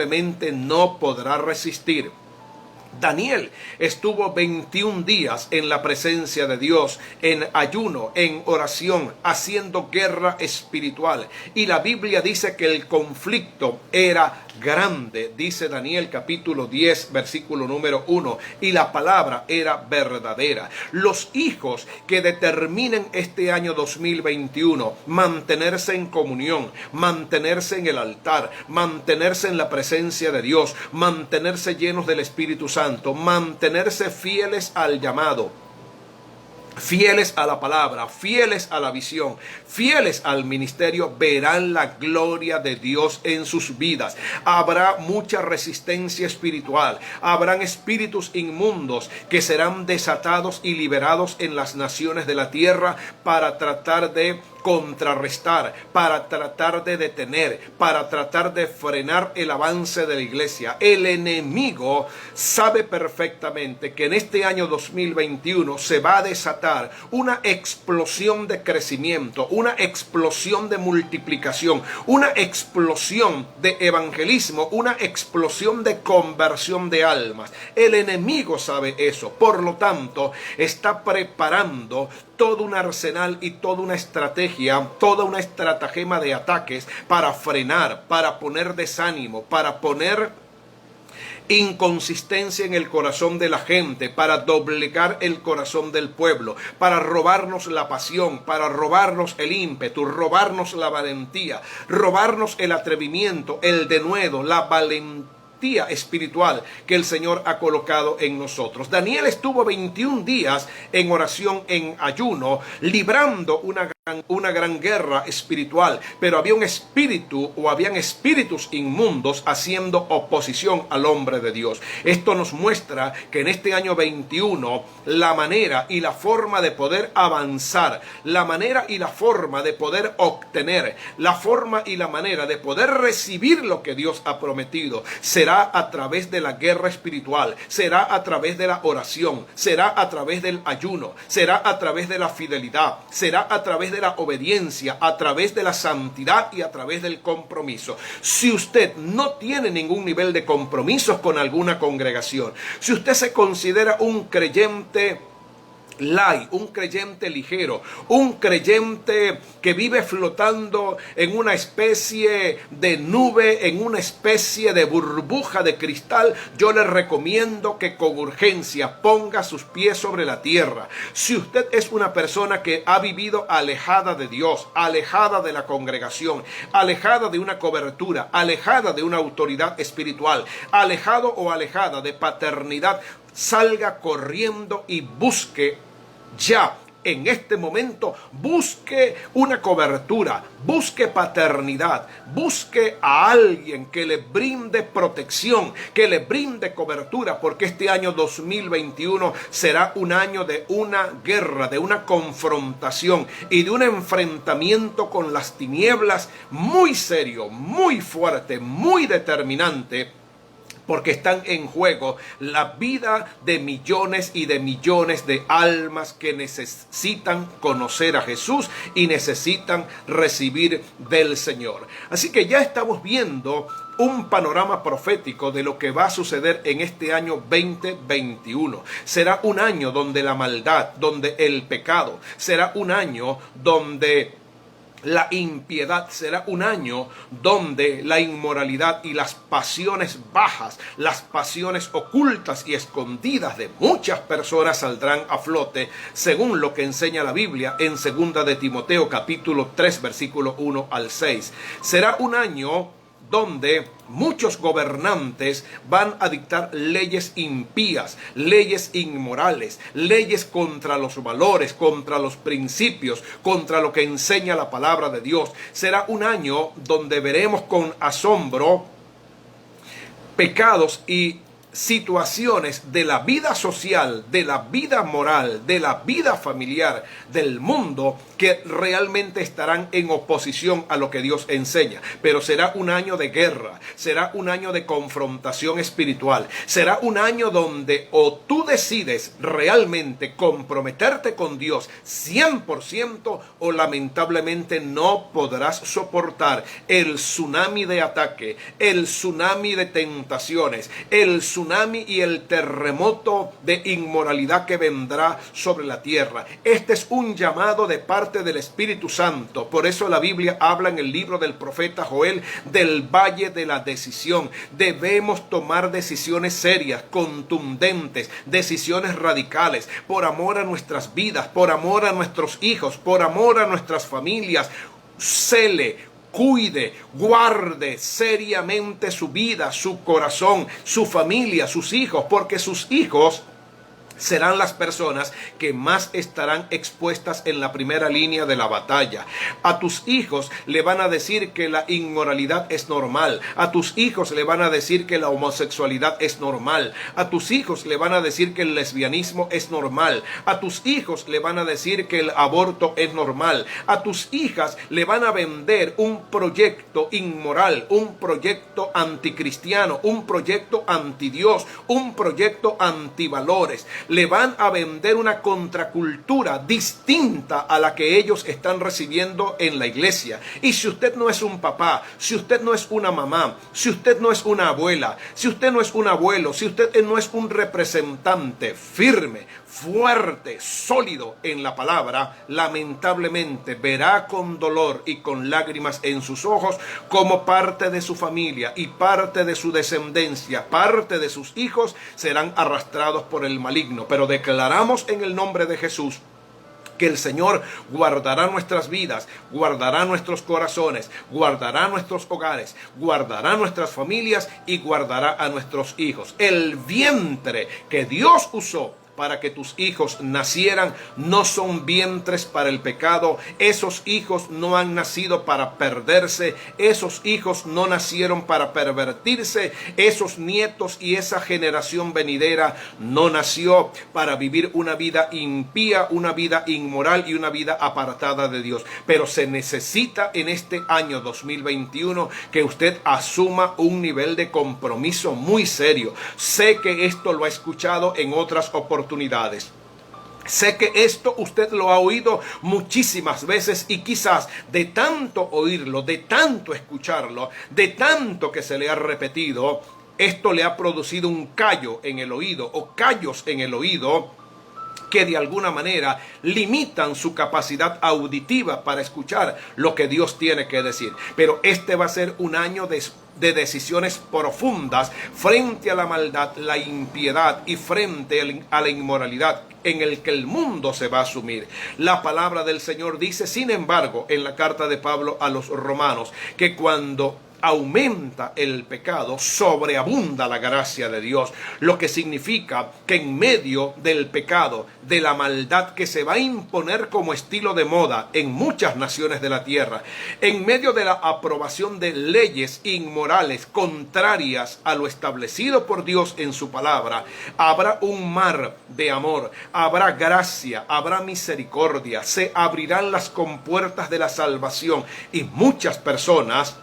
no podrá resistir. Daniel estuvo 21 días en la presencia de Dios, en ayuno, en oración, haciendo guerra espiritual. Y la Biblia dice que el conflicto era grande, dice Daniel capítulo 10, versículo número 1, y la palabra era verdadera. Los hijos que determinen este año 2021 mantenerse en comunión, mantenerse en el altar, mantenerse en la presencia de Dios, mantenerse llenos del Espíritu Santo, mantenerse fieles al llamado, fieles a la palabra, fieles a la visión, fieles al ministerio, verán la gloria de Dios en sus vidas. Habrá mucha resistencia espiritual, habrán espíritus inmundos que serán desatados y liberados en las naciones de la tierra para tratar de contrarrestar, para tratar de detener, para tratar de frenar el avance de la iglesia. El enemigo sabe perfectamente que en este año 2021 se va a desatar una explosión de crecimiento, una explosión de multiplicación, una explosión de evangelismo, una explosión de conversión de almas. El enemigo sabe eso, por lo tanto está preparando todo un arsenal y toda una estrategia, toda una estratagema de ataques para frenar, para poner desánimo, para poner inconsistencia en el corazón de la gente, para doblegar el corazón del pueblo, para robarnos la pasión, para robarnos el ímpetu, robarnos la valentía, robarnos el atrevimiento, el denuedo, la valentía espiritual que el Señor ha colocado en nosotros. Daniel estuvo 21 días en oración, en ayuno, librando una gran guerra espiritual, pero había un espíritu o habían espíritus inmundos haciendo oposición al hombre de Dios. Esto nos muestra que en este año 21 la manera y la forma de poder avanzar, la manera y la forma de poder obtener, la forma y la manera de poder recibir lo que Dios ha prometido será a través de la guerra espiritual, será a través de la oración, será a través del ayuno, será a través de la fidelidad, será a través de la obediencia, a través de la santidad y a través del compromiso. Si usted no tiene ningún nivel de compromisos con alguna congregación, si usted se considera un creyente light, un creyente ligero, un creyente que vive flotando en una especie de nube, en una especie de burbuja de cristal, yo le recomiendo que con urgencia ponga sus pies sobre la tierra. Si usted es una persona que ha vivido alejada de Dios, alejada de la congregación, alejada de una cobertura, alejada de una autoridad espiritual, alejado o alejada de paternidad, salga corriendo y busque ya, en este momento, busque una cobertura, busque paternidad, busque a alguien que le brinde protección, que le brinde cobertura, porque este año 2021 será un año de una guerra, de una confrontación y de un enfrentamiento con las tinieblas muy serio, muy fuerte, muy determinante, porque están en juego la vida de millones y de millones de almas que necesitan conocer a Jesús y necesitan recibir del Señor. Así que ya estamos viendo un panorama profético de lo que va a suceder en este año 2021. Será un año donde la maldad, donde el pecado, será un año donde la impiedad, será un año donde la inmoralidad y las pasiones bajas, las pasiones ocultas y escondidas de muchas personas saldrán a flote, según lo que enseña la Biblia en 2 de Timoteo capítulo 3 versículo 1 al 6. Será un año donde muchos gobernantes van a dictar leyes impías, leyes inmorales, leyes contra los valores, contra los principios, contra lo que enseña la palabra de Dios. Será un año donde veremos con asombro pecados y situaciones de la vida social, de la vida moral, de la vida familiar, del mundo, que realmente estarán en oposición a lo que Dios enseña. Pero será un año de guerra, será un año de confrontación espiritual, será un año donde o tú decides realmente comprometerte con Dios 100% o lamentablemente no podrás soportar el tsunami de ataque, el tsunami de tentaciones, el tsunami y el terremoto de inmoralidad que vendrá sobre la tierra. Este es un llamado de parte del Espíritu Santo. Por eso la Biblia habla en el libro del profeta Joel del valle de la decisión. Debemos tomar decisiones serias, contundentes, decisiones radicales, por amor a nuestras vidas, por amor a nuestros hijos, por amor a nuestras familias. Cele, cuide, guarde seriamente su vida, su corazón, su familia, sus hijos, porque sus hijos serán las personas que más estarán expuestas en la primera línea de la batalla. A tus hijos le van a decir que la inmoralidad es normal. A tus hijos le van a decir que la homosexualidad es normal. A tus hijos le van a decir que el lesbianismo es normal. A tus hijos le van a decir que el aborto es normal. A tus hijas le van a vender un proyecto inmoral, un proyecto anticristiano, un proyecto antidios, un proyecto antivalores. Le van a vender una contracultura distinta a la que ellos están recibiendo en la iglesia. Y si usted no es un papá, si usted no es una mamá, si usted no es una abuela, si usted no es un abuelo, si usted no es un representante firme, fuerte, sólido en la palabra, lamentablemente verá con dolor y con lágrimas en sus ojos como parte de su familia y parte de su descendencia, parte de sus hijos serán arrastrados por el maligno. Pero declaramos en el nombre de Jesús que el Señor guardará nuestras vidas, guardará nuestros corazones, guardará nuestros hogares, guardará nuestras familias y guardará a nuestros hijos. El vientre que Dios usó para que tus hijos nacieran no son vientres para el pecado. Esos hijos no han nacido para perderse. Esos hijos no nacieron para pervertirse. Esos nietos y esa generación venidera no nació para vivir una vida impía, una vida inmoral y una vida apartada de Dios. Pero se necesita en este año 2021 que usted asuma un nivel de compromiso muy serio. Sé que esto lo ha escuchado en otras oportunidades. Sé que esto usted lo ha oído muchísimas veces y quizás de tanto oírlo, de tanto escucharlo, de tanto que se le ha repetido, esto le ha producido un callo en el oído o callos en el oído que de alguna manera limitan su capacidad auditiva para escuchar lo que Dios tiene que decir. Pero este va a ser un año de decisiones profundas frente a la maldad, la impiedad y frente a la inmoralidad en el que el mundo se va a sumir. La palabra del Señor dice, sin embargo, en la carta de Pablo a los romanos, que cuando aumenta el pecado, sobreabunda la gracia de Dios, lo que significa que en medio del pecado, de la maldad que se va a imponer como estilo de moda en muchas naciones de la tierra, en medio de la aprobación de leyes inmorales contrarias a lo establecido por Dios en su palabra, habrá un mar de amor, habrá gracia, habrá misericordia, se abrirán las compuertas de la salvación y muchas personas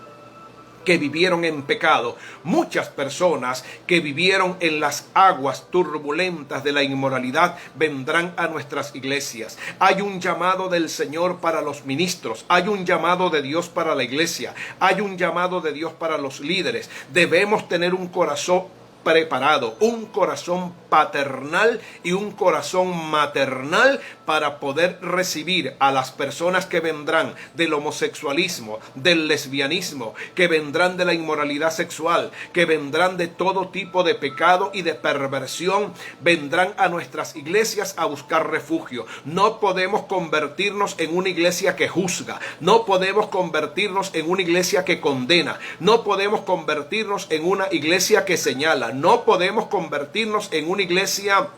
que vivieron en pecado, muchas personas que vivieron en las aguas turbulentas de la inmoralidad vendrán a nuestras iglesias. Hay un llamado del Señor para los ministros, hay un llamado de Dios para la iglesia, hay un llamado de Dios para los líderes. Debemos tener un corazón preparado, un corazón paternal y un corazón maternal para poder recibir a las personas que vendrán del homosexualismo, del lesbianismo, que vendrán de la inmoralidad sexual, que vendrán de todo tipo de pecado y de perversión, vendrán a nuestras iglesias a buscar refugio. No podemos convertirnos en una iglesia que juzga, no podemos convertirnos en una iglesia que condena, no podemos convertirnos en una iglesia que señala, no podemos convertirnos en una iglesia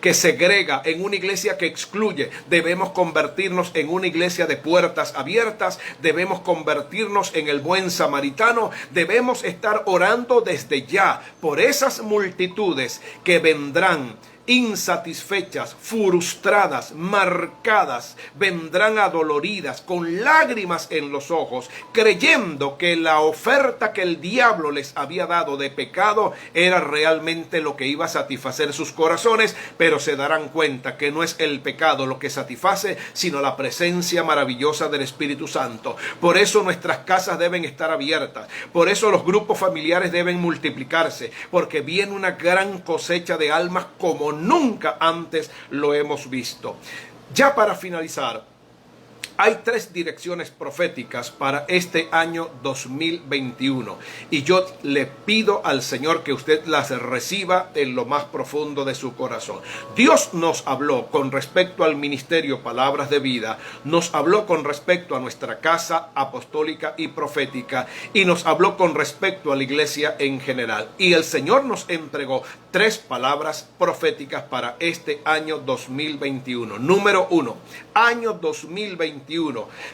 que segrega, en una iglesia que excluye. Debemos convertirnos en una iglesia de puertas abiertas, debemos convertirnos en el buen samaritano, debemos estar orando desde ya por esas multitudes que vendrán insatisfechas, frustradas, marcadas, vendrán adoloridas, con lágrimas en los ojos, creyendo que la oferta que el diablo les había dado de pecado era realmente lo que iba a satisfacer sus corazones, pero se darán cuenta que no es el pecado lo que satisface, sino la presencia maravillosa del Espíritu Santo. Por eso nuestras casas deben estar abiertas, por eso los grupos familiares deben multiplicarse, porque viene una gran cosecha de almas como nunca antes lo hemos visto. Ya para finalizar, hay 3 direcciones proféticas para este año 2021 y yo le pido al Señor que usted las reciba en lo más profundo de su corazón. Dios nos habló con respecto al ministerio Palabras de Vida, nos habló con respecto a nuestra casa apostólica y profética y nos habló con respecto a la iglesia en general. Y el Señor nos entregó 3 palabras proféticas para este año 2021. Número 1, año 2021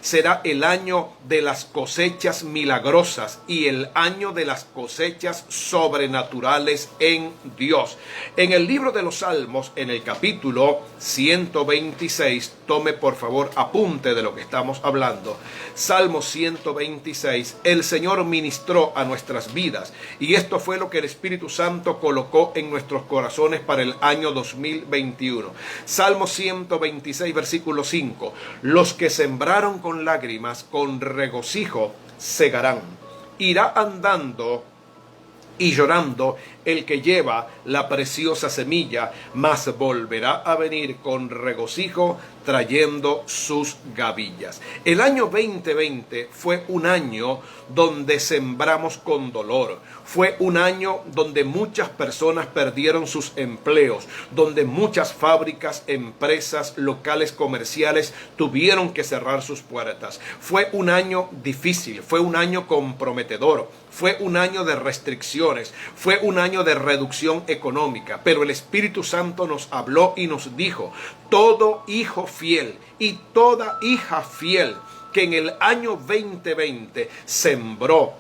será el año de las cosechas milagrosas y el año de las cosechas sobrenaturales en Dios. En el libro de los Salmos, en el capítulo 126, tome por favor apunte de lo que estamos hablando. Salmo 126, el Señor ministró a nuestras vidas y esto fue lo que el Espíritu Santo colocó en nuestros corazones para el año 2021. Salmo 126, versículo 5, los que sembraron con lágrimas, con regocijo segarán. Irá andando y llorando el que lleva la preciosa semilla, mas volverá a venir con regocijo trayendo sus gavillas. El año 2020 fue un año donde sembramos con dolor. Fue un año donde muchas personas perdieron sus empleos, donde muchas fábricas, empresas, locales comerciales tuvieron que cerrar sus puertas. Fue un año difícil, fue un año comprometedor, fue un año de restricciones, fue un año de reducción económica, pero el Espíritu Santo nos habló y nos dijo: todo hijo fiel y toda hija fiel que en el año 2020 sembró,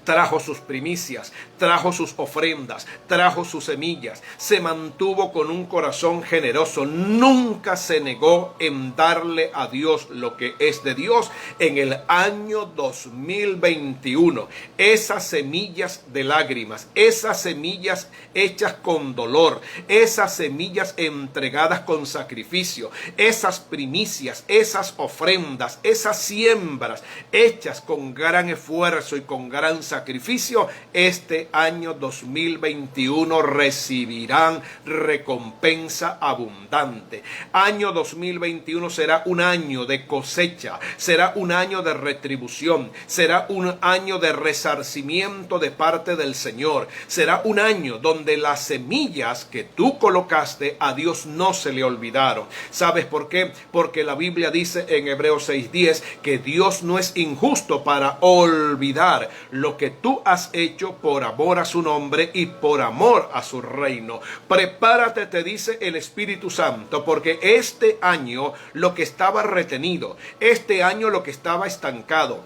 trajo sus primicias, trajo sus ofrendas, trajo sus semillas, se mantuvo con un corazón generoso, nunca se negó en darle a Dios lo que es de Dios. En el año 2021, esas semillas de lágrimas, esas semillas hechas con dolor, esas semillas entregadas con sacrificio, esas primicias, esas ofrendas, esas siembras hechas con gran esfuerzo y con gran sacrificio, este año 2021 recibirán recompensa abundante. Año 2021 será un año de cosecha, será un año de retribución, será un año de resarcimiento de parte del Señor, será un año donde las semillas que tú colocaste a Dios no se le olvidaron. ¿Sabes por qué? Porque la Biblia dice en Hebreos 6:10 que Dios no es injusto para olvidar lo que tú has hecho por amor a su nombre y por amor a su reino. Prepárate, te dice el Espíritu Santo, porque este año lo que estaba retenido, este año lo que estaba estancado,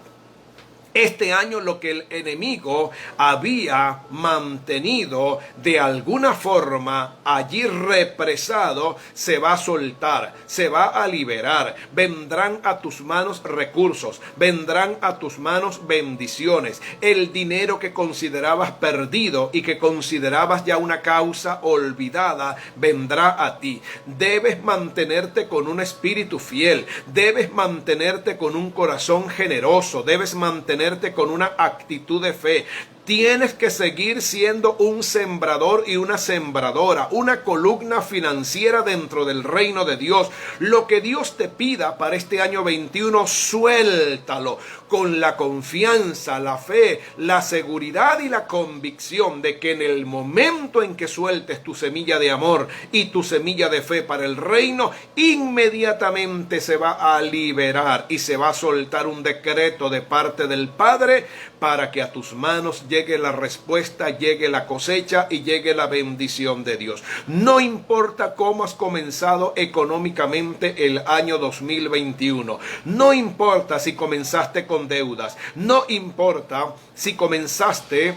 este año lo que el enemigo había mantenido de alguna forma allí represado, se va a soltar, se va a liberar. Vendrán a tus manos recursos, vendrán a tus manos bendiciones. El dinero que considerabas perdido y que considerabas ya una causa olvidada, vendrá a ti. Debes mantenerte con un espíritu fiel, debes mantenerte con un corazón generoso, debes mantenerte con una actitud de fe. Tienes que seguir siendo un sembrador y una sembradora, una columna financiera dentro del reino de Dios. Lo que Dios te pida para este año 21, suéltalo con la confianza, la fe, la seguridad y la convicción de que en el momento en que sueltes tu semilla de amor y tu semilla de fe para el reino, inmediatamente se va a liberar y se va a soltar un decreto de parte del Padre para que a tus manos llegue la respuesta, llegue la cosecha y llegue la bendición de Dios. No importa cómo has comenzado económicamente el año 2021. No importa si comenzaste con deudas. No importa si comenzaste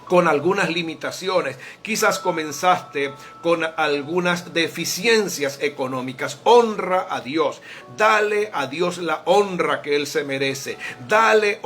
con algunas limitaciones, quizás comenzaste con algunas deficiencias económicas. Honra a Dios, dale a Dios la honra que Él se merece, dale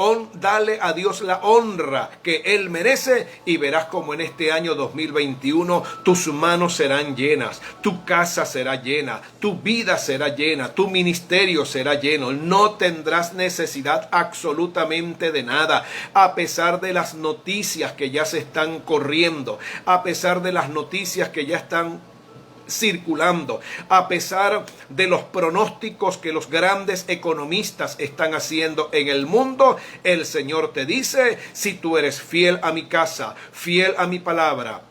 a Dios la honra que Él merece, y verás como en este año 2021 tus manos serán llenas, tu casa será llena, tu vida será llena, tu ministerio será lleno. No tendrás necesidad absolutamente de nada, a pesar de las noticias que ya se están corriendo, a pesar de las noticias que ya están circulando, a pesar de los pronósticos que los grandes economistas están haciendo en el mundo. El Señor te dice: si tú eres fiel a mi casa, fiel a mi palabra,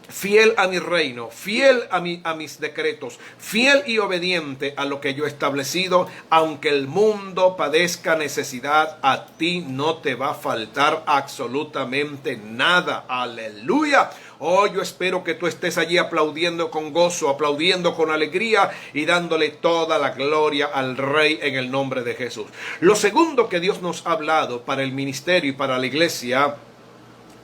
fiel a mi reino, fiel a mis decretos, fiel y obediente a lo que yo he establecido, aunque el mundo padezca necesidad, a ti no te va a faltar absolutamente nada. Aleluya. Oh, yo espero que tú estés allí aplaudiendo con gozo, aplaudiendo con alegría y dándole toda la gloria al Rey en el nombre de Jesús. Lo segundo que Dios nos ha hablado para el ministerio y para la iglesia,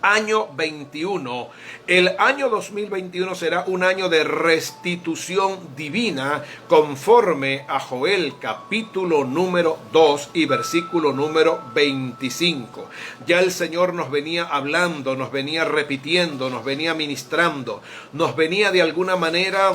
año 21. El año 2021 será un año de restitución divina, conforme a Joel capítulo número 2 y versículo número 25. Ya el Señor nos venía hablando, nos venía repitiendo, nos venía ministrando, nos venía de alguna manera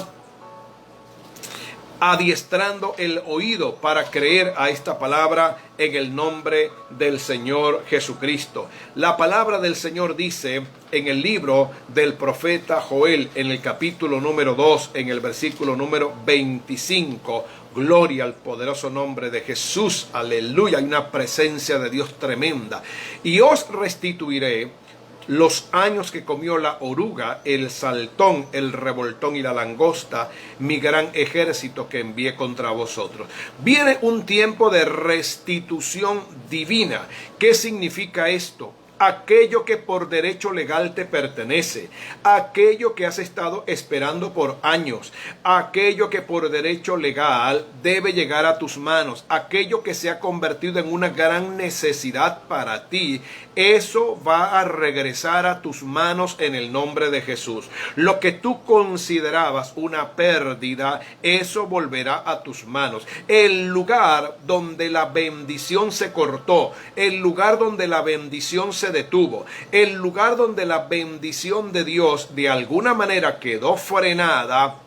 adiestrando el oído para creer a esta palabra en el nombre del Señor Jesucristo. La palabra del Señor dice en el libro del profeta Joel, en el capítulo número 2, en el versículo número 25, gloria al poderoso nombre de Jesús, aleluya, hay una presencia de Dios tremenda. Y os restituiré los años que comió la oruga, el saltón, el revoltón y la langosta, mi gran ejército que envié contra vosotros. Viene un tiempo de restitución divina. ¿Qué significa esto? Aquello que por derecho legal te pertenece, aquello que has estado esperando por años, aquello que por derecho legal debe llegar a tus manos, aquello que se ha convertido en una gran necesidad para ti, eso va a regresar a tus manos en el nombre de Jesús. Lo que tú considerabas una pérdida, eso volverá a tus manos. El lugar donde la bendición se cortó, el lugar donde la bendición se detuvo, el lugar donde la bendición de Dios de alguna manera quedó frenada,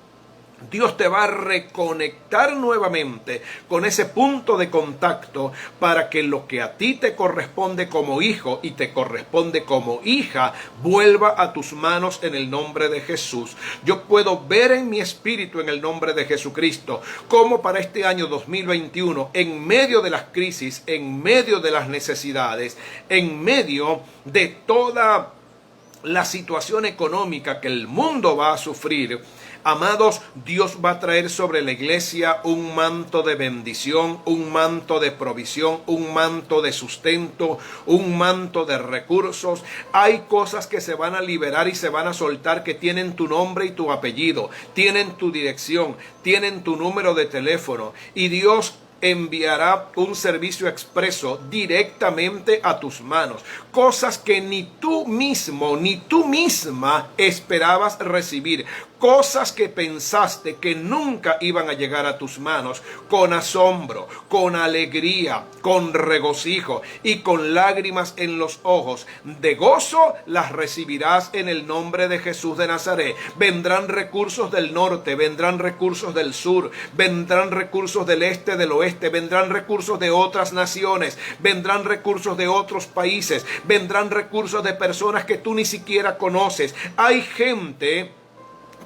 Dios te va a reconectar nuevamente con ese punto de contacto para que lo que a ti te corresponde como hijo y te corresponde como hija vuelva a tus manos en el nombre de Jesús. Yo puedo ver en mi espíritu en el nombre de Jesucristo cómo para este año 2021, en medio de las crisis, en medio de las necesidades, en medio de toda la situación económica que el mundo va a sufrir, amados, Dios va a traer sobre la iglesia un manto de bendición, un manto de provisión, un manto de sustento, un manto de recursos. Hay cosas que se van a liberar y se van a soltar que tienen tu nombre y tu apellido, tienen tu dirección, tienen tu número de teléfono, y Dios enviará un servicio expreso directamente a tus manos. Cosas que ni tú mismo ni tú misma esperabas recibir. cosas que pensaste que nunca iban a llegar a tus manos, con asombro, con alegría, con regocijo y con lágrimas en los ojos, de gozo las recibirás en el nombre de Jesús de Nazaret. Vendrán recursos del norte, vendrán recursos del sur, vendrán recursos del este, del oeste, vendrán recursos de otras naciones, vendrán recursos de otros países, vendrán recursos de personas que tú ni siquiera conoces. Hay gente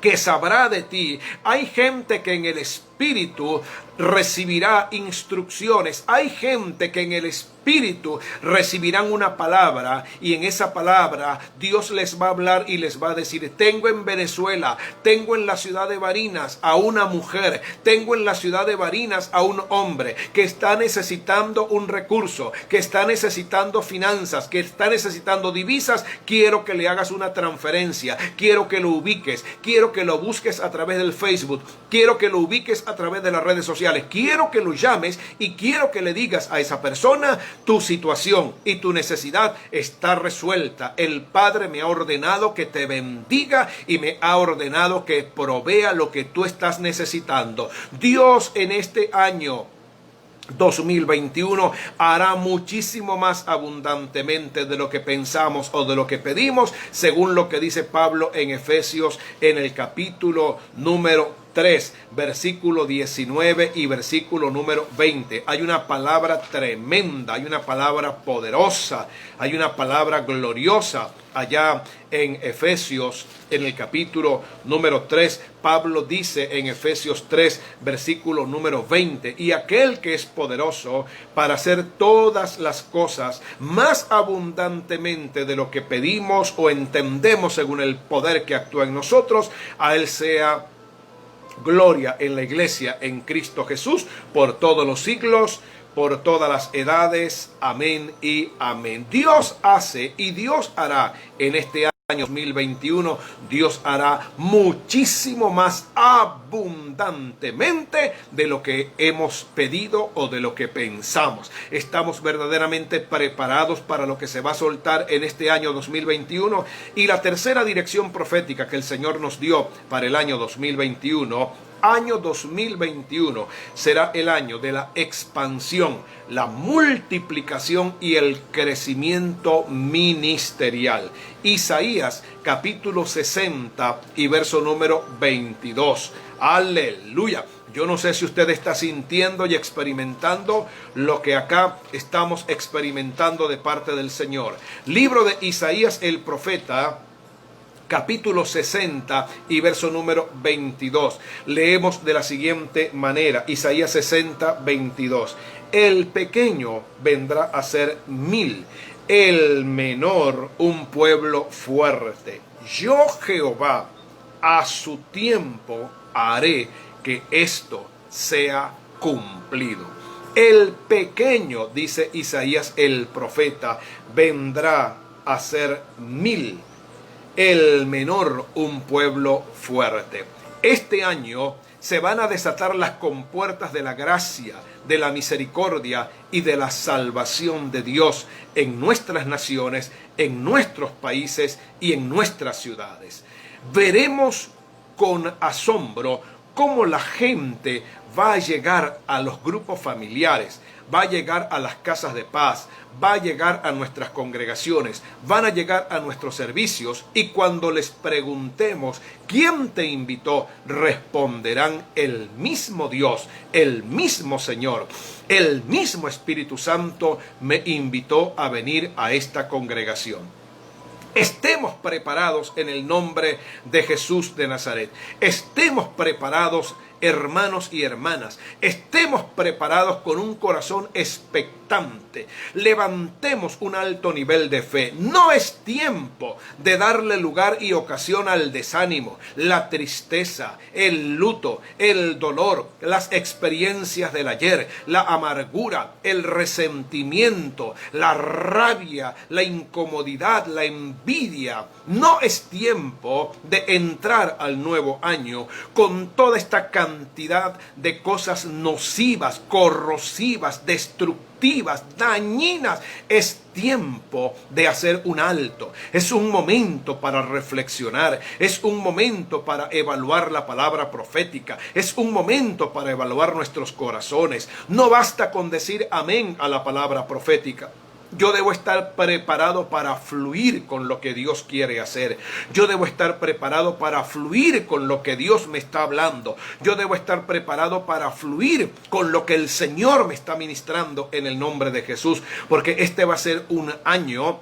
que sabrá de ti, hay gente que en el Espíritu recibirá instrucciones, hay gente que en el Espíritu recibirán una palabra, y en esa palabra Dios les va a hablar y les va a decir: tengo en Venezuela, tengo en la ciudad de Barinas a una mujer, tengo en la ciudad de Barinas a un hombre que está necesitando un recurso, que está necesitando finanzas, que está necesitando divisas. Quiero que le hagas una transferencia, quiero que lo ubiques, quiero que lo busques a través del Facebook, quiero que lo ubiques a través de las redes sociales, quiero que lo llames y quiero que le digas a esa persona: tu situación y tu necesidad está resuelta. El Padre me ha ordenado que te bendiga y me ha ordenado que provea lo que tú estás necesitando. Dios en este año 2021 hará muchísimo más abundantemente de lo que pensamos o de lo que pedimos, según lo que dice Pablo en Efesios, en el capítulo número 3, versículo 19 y versículo número 20. Hay una palabra tremenda, hay una palabra poderosa, hay una palabra gloriosa allá en Efesios, en el capítulo número 3. Pablo dice en Efesios 3, versículo número 20: y aquel que es poderoso para hacer todas las cosas más abundantemente de lo que pedimos o entendemos, según el poder que actúa en nosotros, a él sea gloria en la iglesia en Cristo Jesús por todos los siglos, por todas las edades. Amén y amén. Dios hace y Dios hará en este año 2021, Dios hará muchísimo más abundantemente de lo que hemos pedido o de lo que pensamos. Estamos verdaderamente preparados para lo que se va a soltar en este año 2021. Y la tercera dirección profética que el Señor nos dio para el año 2021, año 2021 será el año de la expansión, la multiplicación y el crecimiento ministerial. Isaías capítulo 60 y verso número 22. Aleluya. Yo no sé si usted está sintiendo y experimentando lo que acá estamos experimentando de parte del Señor. Libro de Isaías el profeta, capítulo 60 y verso número 22. Leemos de la siguiente manera, Isaías 60, 22. El pequeño vendrá a ser 1000, el menor un pueblo fuerte. Yo, Jehová, a su tiempo haré que esto sea cumplido. El pequeño, dice Isaías el profeta, vendrá a ser 1000, el menor un pueblo fuerte. Este año se van a desatar las compuertas de la gracia, de la misericordia y de la salvación de Dios en nuestras naciones, en nuestros países y en nuestras ciudades. Veremos con asombro cómo la gente va a llegar a los grupos familiares, va a llegar a las casas de paz, va a llegar a nuestras congregaciones, van a llegar a nuestros servicios, y cuando les preguntemos ¿quién te invitó?, responderán: el mismo Dios, el mismo Señor, el mismo Espíritu Santo me invitó a venir a esta congregación. Estemos preparados en el nombre de Jesús de Nazaret. Estemos preparados, hermanos y hermanas. Estemos preparados con un corazón expectante. Levantemos un alto nivel de fe. No es tiempo de darle lugar y ocasión al desánimo, la tristeza, el luto, el dolor, las experiencias del ayer, la amargura, el resentimiento, la rabia, la incomodidad, la envidia. No es tiempo de entrar al nuevo año con toda esta cantidad cantidad de cosas nocivas, corrosivas, destructivas, dañinas. Es tiempo de hacer un alto. Es un momento para reflexionar. Es un momento para evaluar la palabra profética. Es un momento para evaluar nuestros corazones. No basta con decir amén a la palabra profética. Yo debo estar preparado para fluir con lo que Dios quiere hacer. Yo debo estar preparado para fluir con lo que Dios me está hablando. Yo debo estar preparado para fluir con lo que el Señor me está ministrando en el nombre de Jesús. Porque este va a ser un año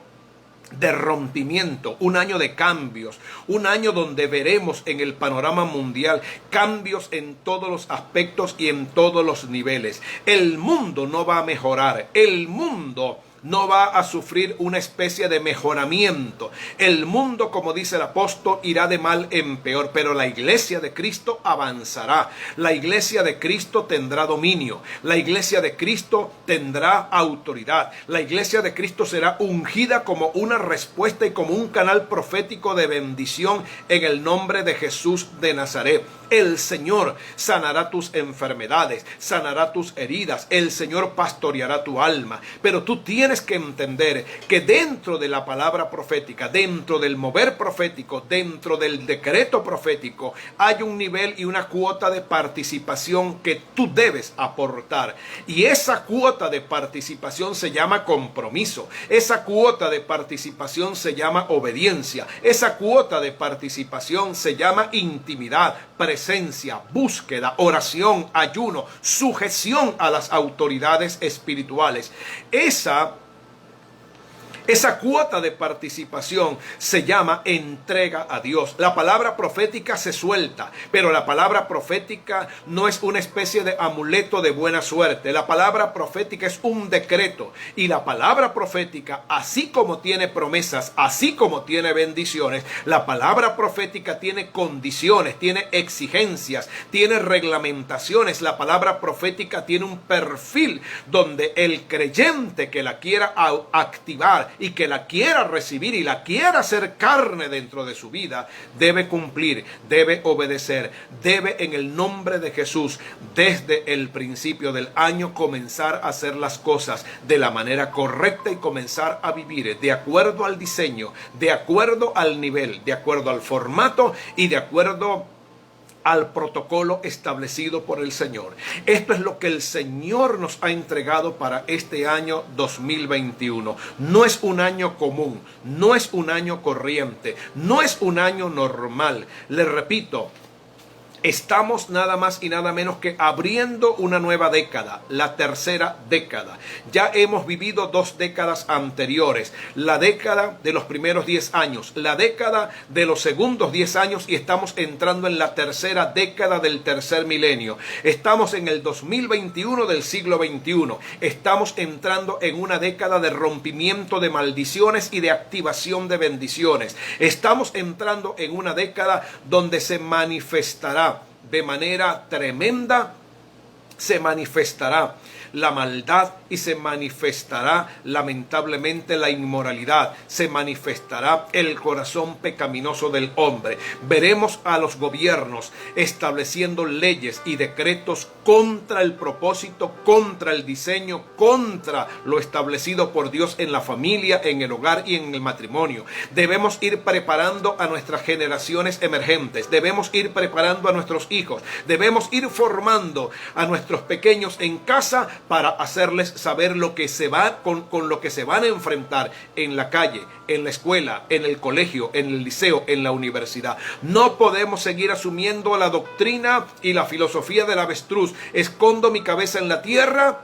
de rompimiento, un año de cambios, un año donde veremos en el panorama mundial cambios en todos los aspectos y en todos los niveles. El mundo no va a mejorar, el mundo no va a sufrir una especie de mejoramiento. El mundo, como dice el apóstol, irá de mal en peor, pero la iglesia de Cristo avanzará. La iglesia de Cristo tendrá dominio. La iglesia de Cristo tendrá autoridad. La iglesia de Cristo será ungida como una respuesta y como un canal profético de bendición en el nombre de Jesús de Nazaret. El Señor sanará tus enfermedades, sanará tus heridas, el Señor pastoreará tu alma. Pero tú tienes que entender que dentro de la palabra profética, dentro del mover profético, dentro del decreto profético, hay un nivel y una cuota de participación que tú debes aportar. Y esa cuota de participación se llama compromiso. Esa cuota de participación se llama obediencia. Esa cuota de participación se llama intimidad, presencia, búsqueda, oración, ayuno, sujeción a las autoridades espirituales. Esa cuota de participación se llama entrega a Dios. La palabra profética se suelta, pero la palabra profética no es una especie de amuleto de buena suerte. La palabra profética es un decreto. Y la palabra profética, así como tiene promesas, así como tiene bendiciones, la palabra profética tiene condiciones, tiene exigencias, tiene reglamentaciones. La palabra profética tiene un perfil donde el creyente que la quiera activar y que la quiera recibir y la quiera hacer carne dentro de su vida, debe cumplir, debe obedecer, debe en el nombre de Jesús desde el principio del año comenzar a hacer las cosas de la manera correcta y comenzar a vivir de acuerdo al diseño, de acuerdo al nivel, de acuerdo al formato y de acuerdo al protocolo establecido por el Señor. Esto es lo que el Señor nos ha entregado para este año 2021. No es un año común, no es un año corriente, no es un año normal. Le repito, estamos nada más y nada menos que abriendo una nueva década, la tercera década. Ya hemos vivido 2 décadas anteriores, la década de los primeros 10 años, la década de los segundos 10 años y estamos entrando en la tercera década del tercer milenio. Estamos en el 2021 del siglo XXI. Estamos entrando en una década de rompimiento de maldiciones y de activación de bendiciones. Estamos entrando en una década donde se manifestará de manera tremenda, se manifestará la maldad y se manifestará lamentablemente la inmoralidad, se manifestará el corazón pecaminoso del hombre. Veremos a los gobiernos estableciendo leyes y decretos contra el propósito, contra el diseño, contra lo establecido por Dios en la familia, en el hogar y en el matrimonio. Debemos ir preparando a nuestras generaciones emergentes, debemos ir preparando a nuestros hijos, debemos ir formando a nuestros pequeños en casa para hacerles saber lo que se va con lo que se van a enfrentar en la calle, en la escuela, en el colegio, en el liceo, en la universidad. No podemos seguir asumiendo la doctrina y la filosofía del avestruz. Escondo mi cabeza en la tierra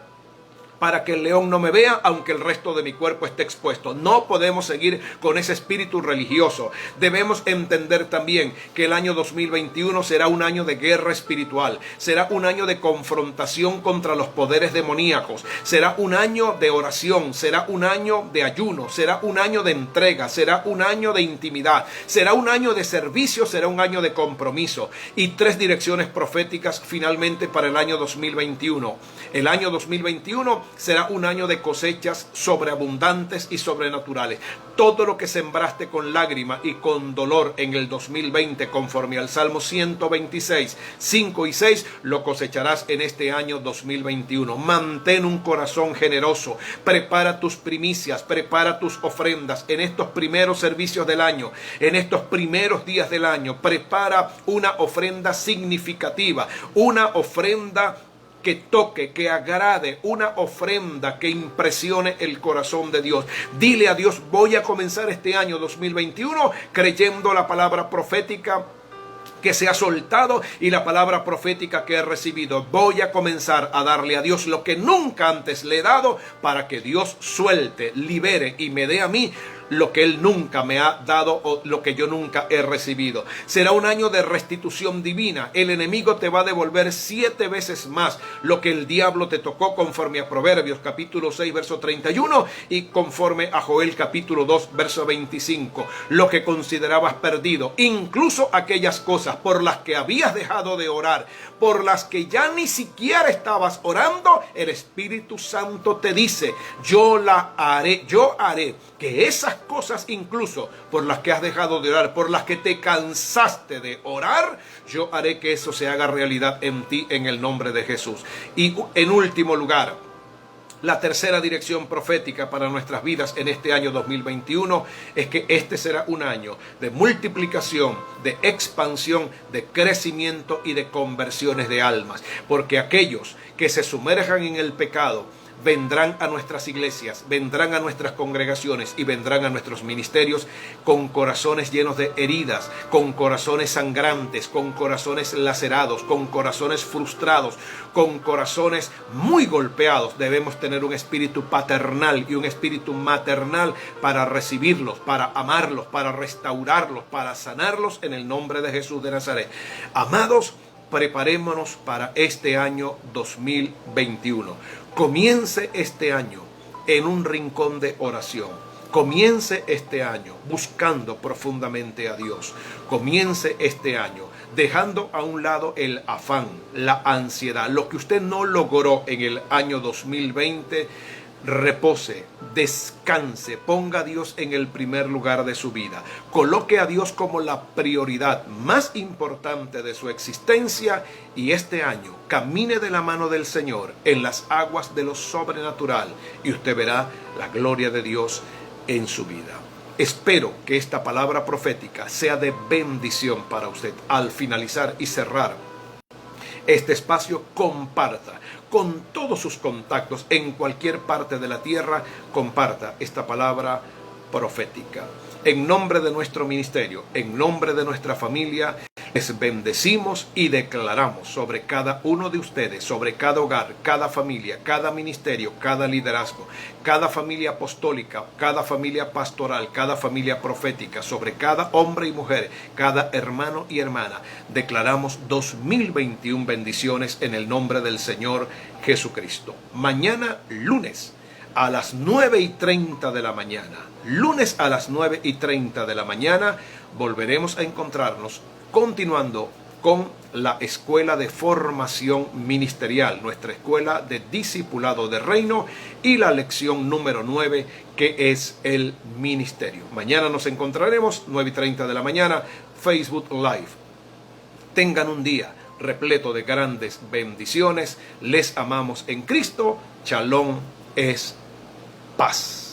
para que el león no me vea, aunque el resto de mi cuerpo esté expuesto. No podemos seguir con ese espíritu religioso. Debemos entender también que el año 2021 será un año de guerra espiritual. Será un año de confrontación contra los poderes demoníacos. Será un año de oración. Será un año de ayuno. Será un año de entrega. Será un año de intimidad. Será un año de servicio. Será un año de compromiso. Y 3 direcciones proféticas finalmente para el año 2021. El año 2021 será un año de cosechas sobreabundantes y sobrenaturales. Todo lo que sembraste con lágrima y con dolor en el 2020, conforme al Salmo 126, 5 y 6, lo cosecharás en este año 2021. Mantén un corazón generoso. Prepara tus primicias, prepara tus ofrendas en estos primeros servicios del año, en estos primeros días del año. Prepara una ofrenda significativa, una ofrenda que toque, que agrade, una ofrenda que impresione el corazón de Dios. Dile a Dios: voy a comenzar este año 2021 creyendo la palabra profética que se ha soltado y la palabra profética que he recibido. Voy a comenzar a darle a Dios lo que nunca antes le he dado, para que Dios suelte, libere y me dé a mí lo que Él nunca me ha dado o lo que yo nunca he recibido. Será un año de restitución divina. El enemigo te va a devolver 7 veces más lo que el diablo te tocó, conforme a Proverbios capítulo 6 verso 31 y conforme a Joel capítulo 2 verso 25. Lo que considerabas perdido, incluso aquellas cosas por las que habías dejado de orar, por las que ya ni siquiera estabas orando, el Espíritu Santo te dice: yo haré que esas cosas, incluso por las que has dejado de orar, por las que te cansaste de orar, yo haré que eso se haga realidad en ti, en el nombre de Jesús. Y en último lugar, la tercera dirección profética para nuestras vidas en este año 2021 es que este será un año de multiplicación, de expansión, de crecimiento y de conversiones de almas. Porque aquellos que se sumerjan en el pecado vendrán a nuestras iglesias, vendrán a nuestras congregaciones y vendrán a nuestros ministerios con corazones llenos de heridas, con corazones sangrantes, con corazones lacerados, con corazones frustrados, con corazones muy golpeados. Debemos tener un espíritu paternal y un espíritu maternal para recibirlos, para amarlos, para restaurarlos, para sanarlos en el nombre de Jesús de Nazaret. Amados, preparémonos para este año 2021. Comience este año en un rincón de oración. Comience este año buscando profundamente a Dios. Comience este año dejando a un lado el afán, la ansiedad, lo que usted no logró en el año 2020. Repose, descanse, ponga a Dios en el primer lugar de su vida. Coloque a Dios como la prioridad más importante de su existencia y este año camine de la mano del Señor en las aguas de lo sobrenatural y usted verá la gloria de Dios en su vida. Espero que esta palabra profética sea de bendición para usted. Al finalizar y cerrar este espacio, comparta con todos sus contactos en cualquier parte de la tierra, comparta esta palabra profética. En nombre de nuestro ministerio, en nombre de nuestra familia, les bendecimos y declaramos sobre cada uno de ustedes, sobre cada hogar, cada familia, cada ministerio, cada liderazgo, cada familia apostólica, cada familia pastoral, cada familia profética, sobre cada hombre y mujer, cada hermano y hermana. Declaramos 2021 bendiciones en el nombre del Señor Jesucristo. Mañana lunes a las 9:30 de la mañana, lunes a las 9:30 de la mañana, volveremos a encontrarnos continuando con la escuela de formación ministerial, nuestra escuela de discipulado de reino y la lección número 9, que es el ministerio. Mañana nos encontraremos 9:30 de la mañana, Facebook Live. Tengan un día repleto de grandes bendiciones. Les amamos en Cristo. Shalom es paz.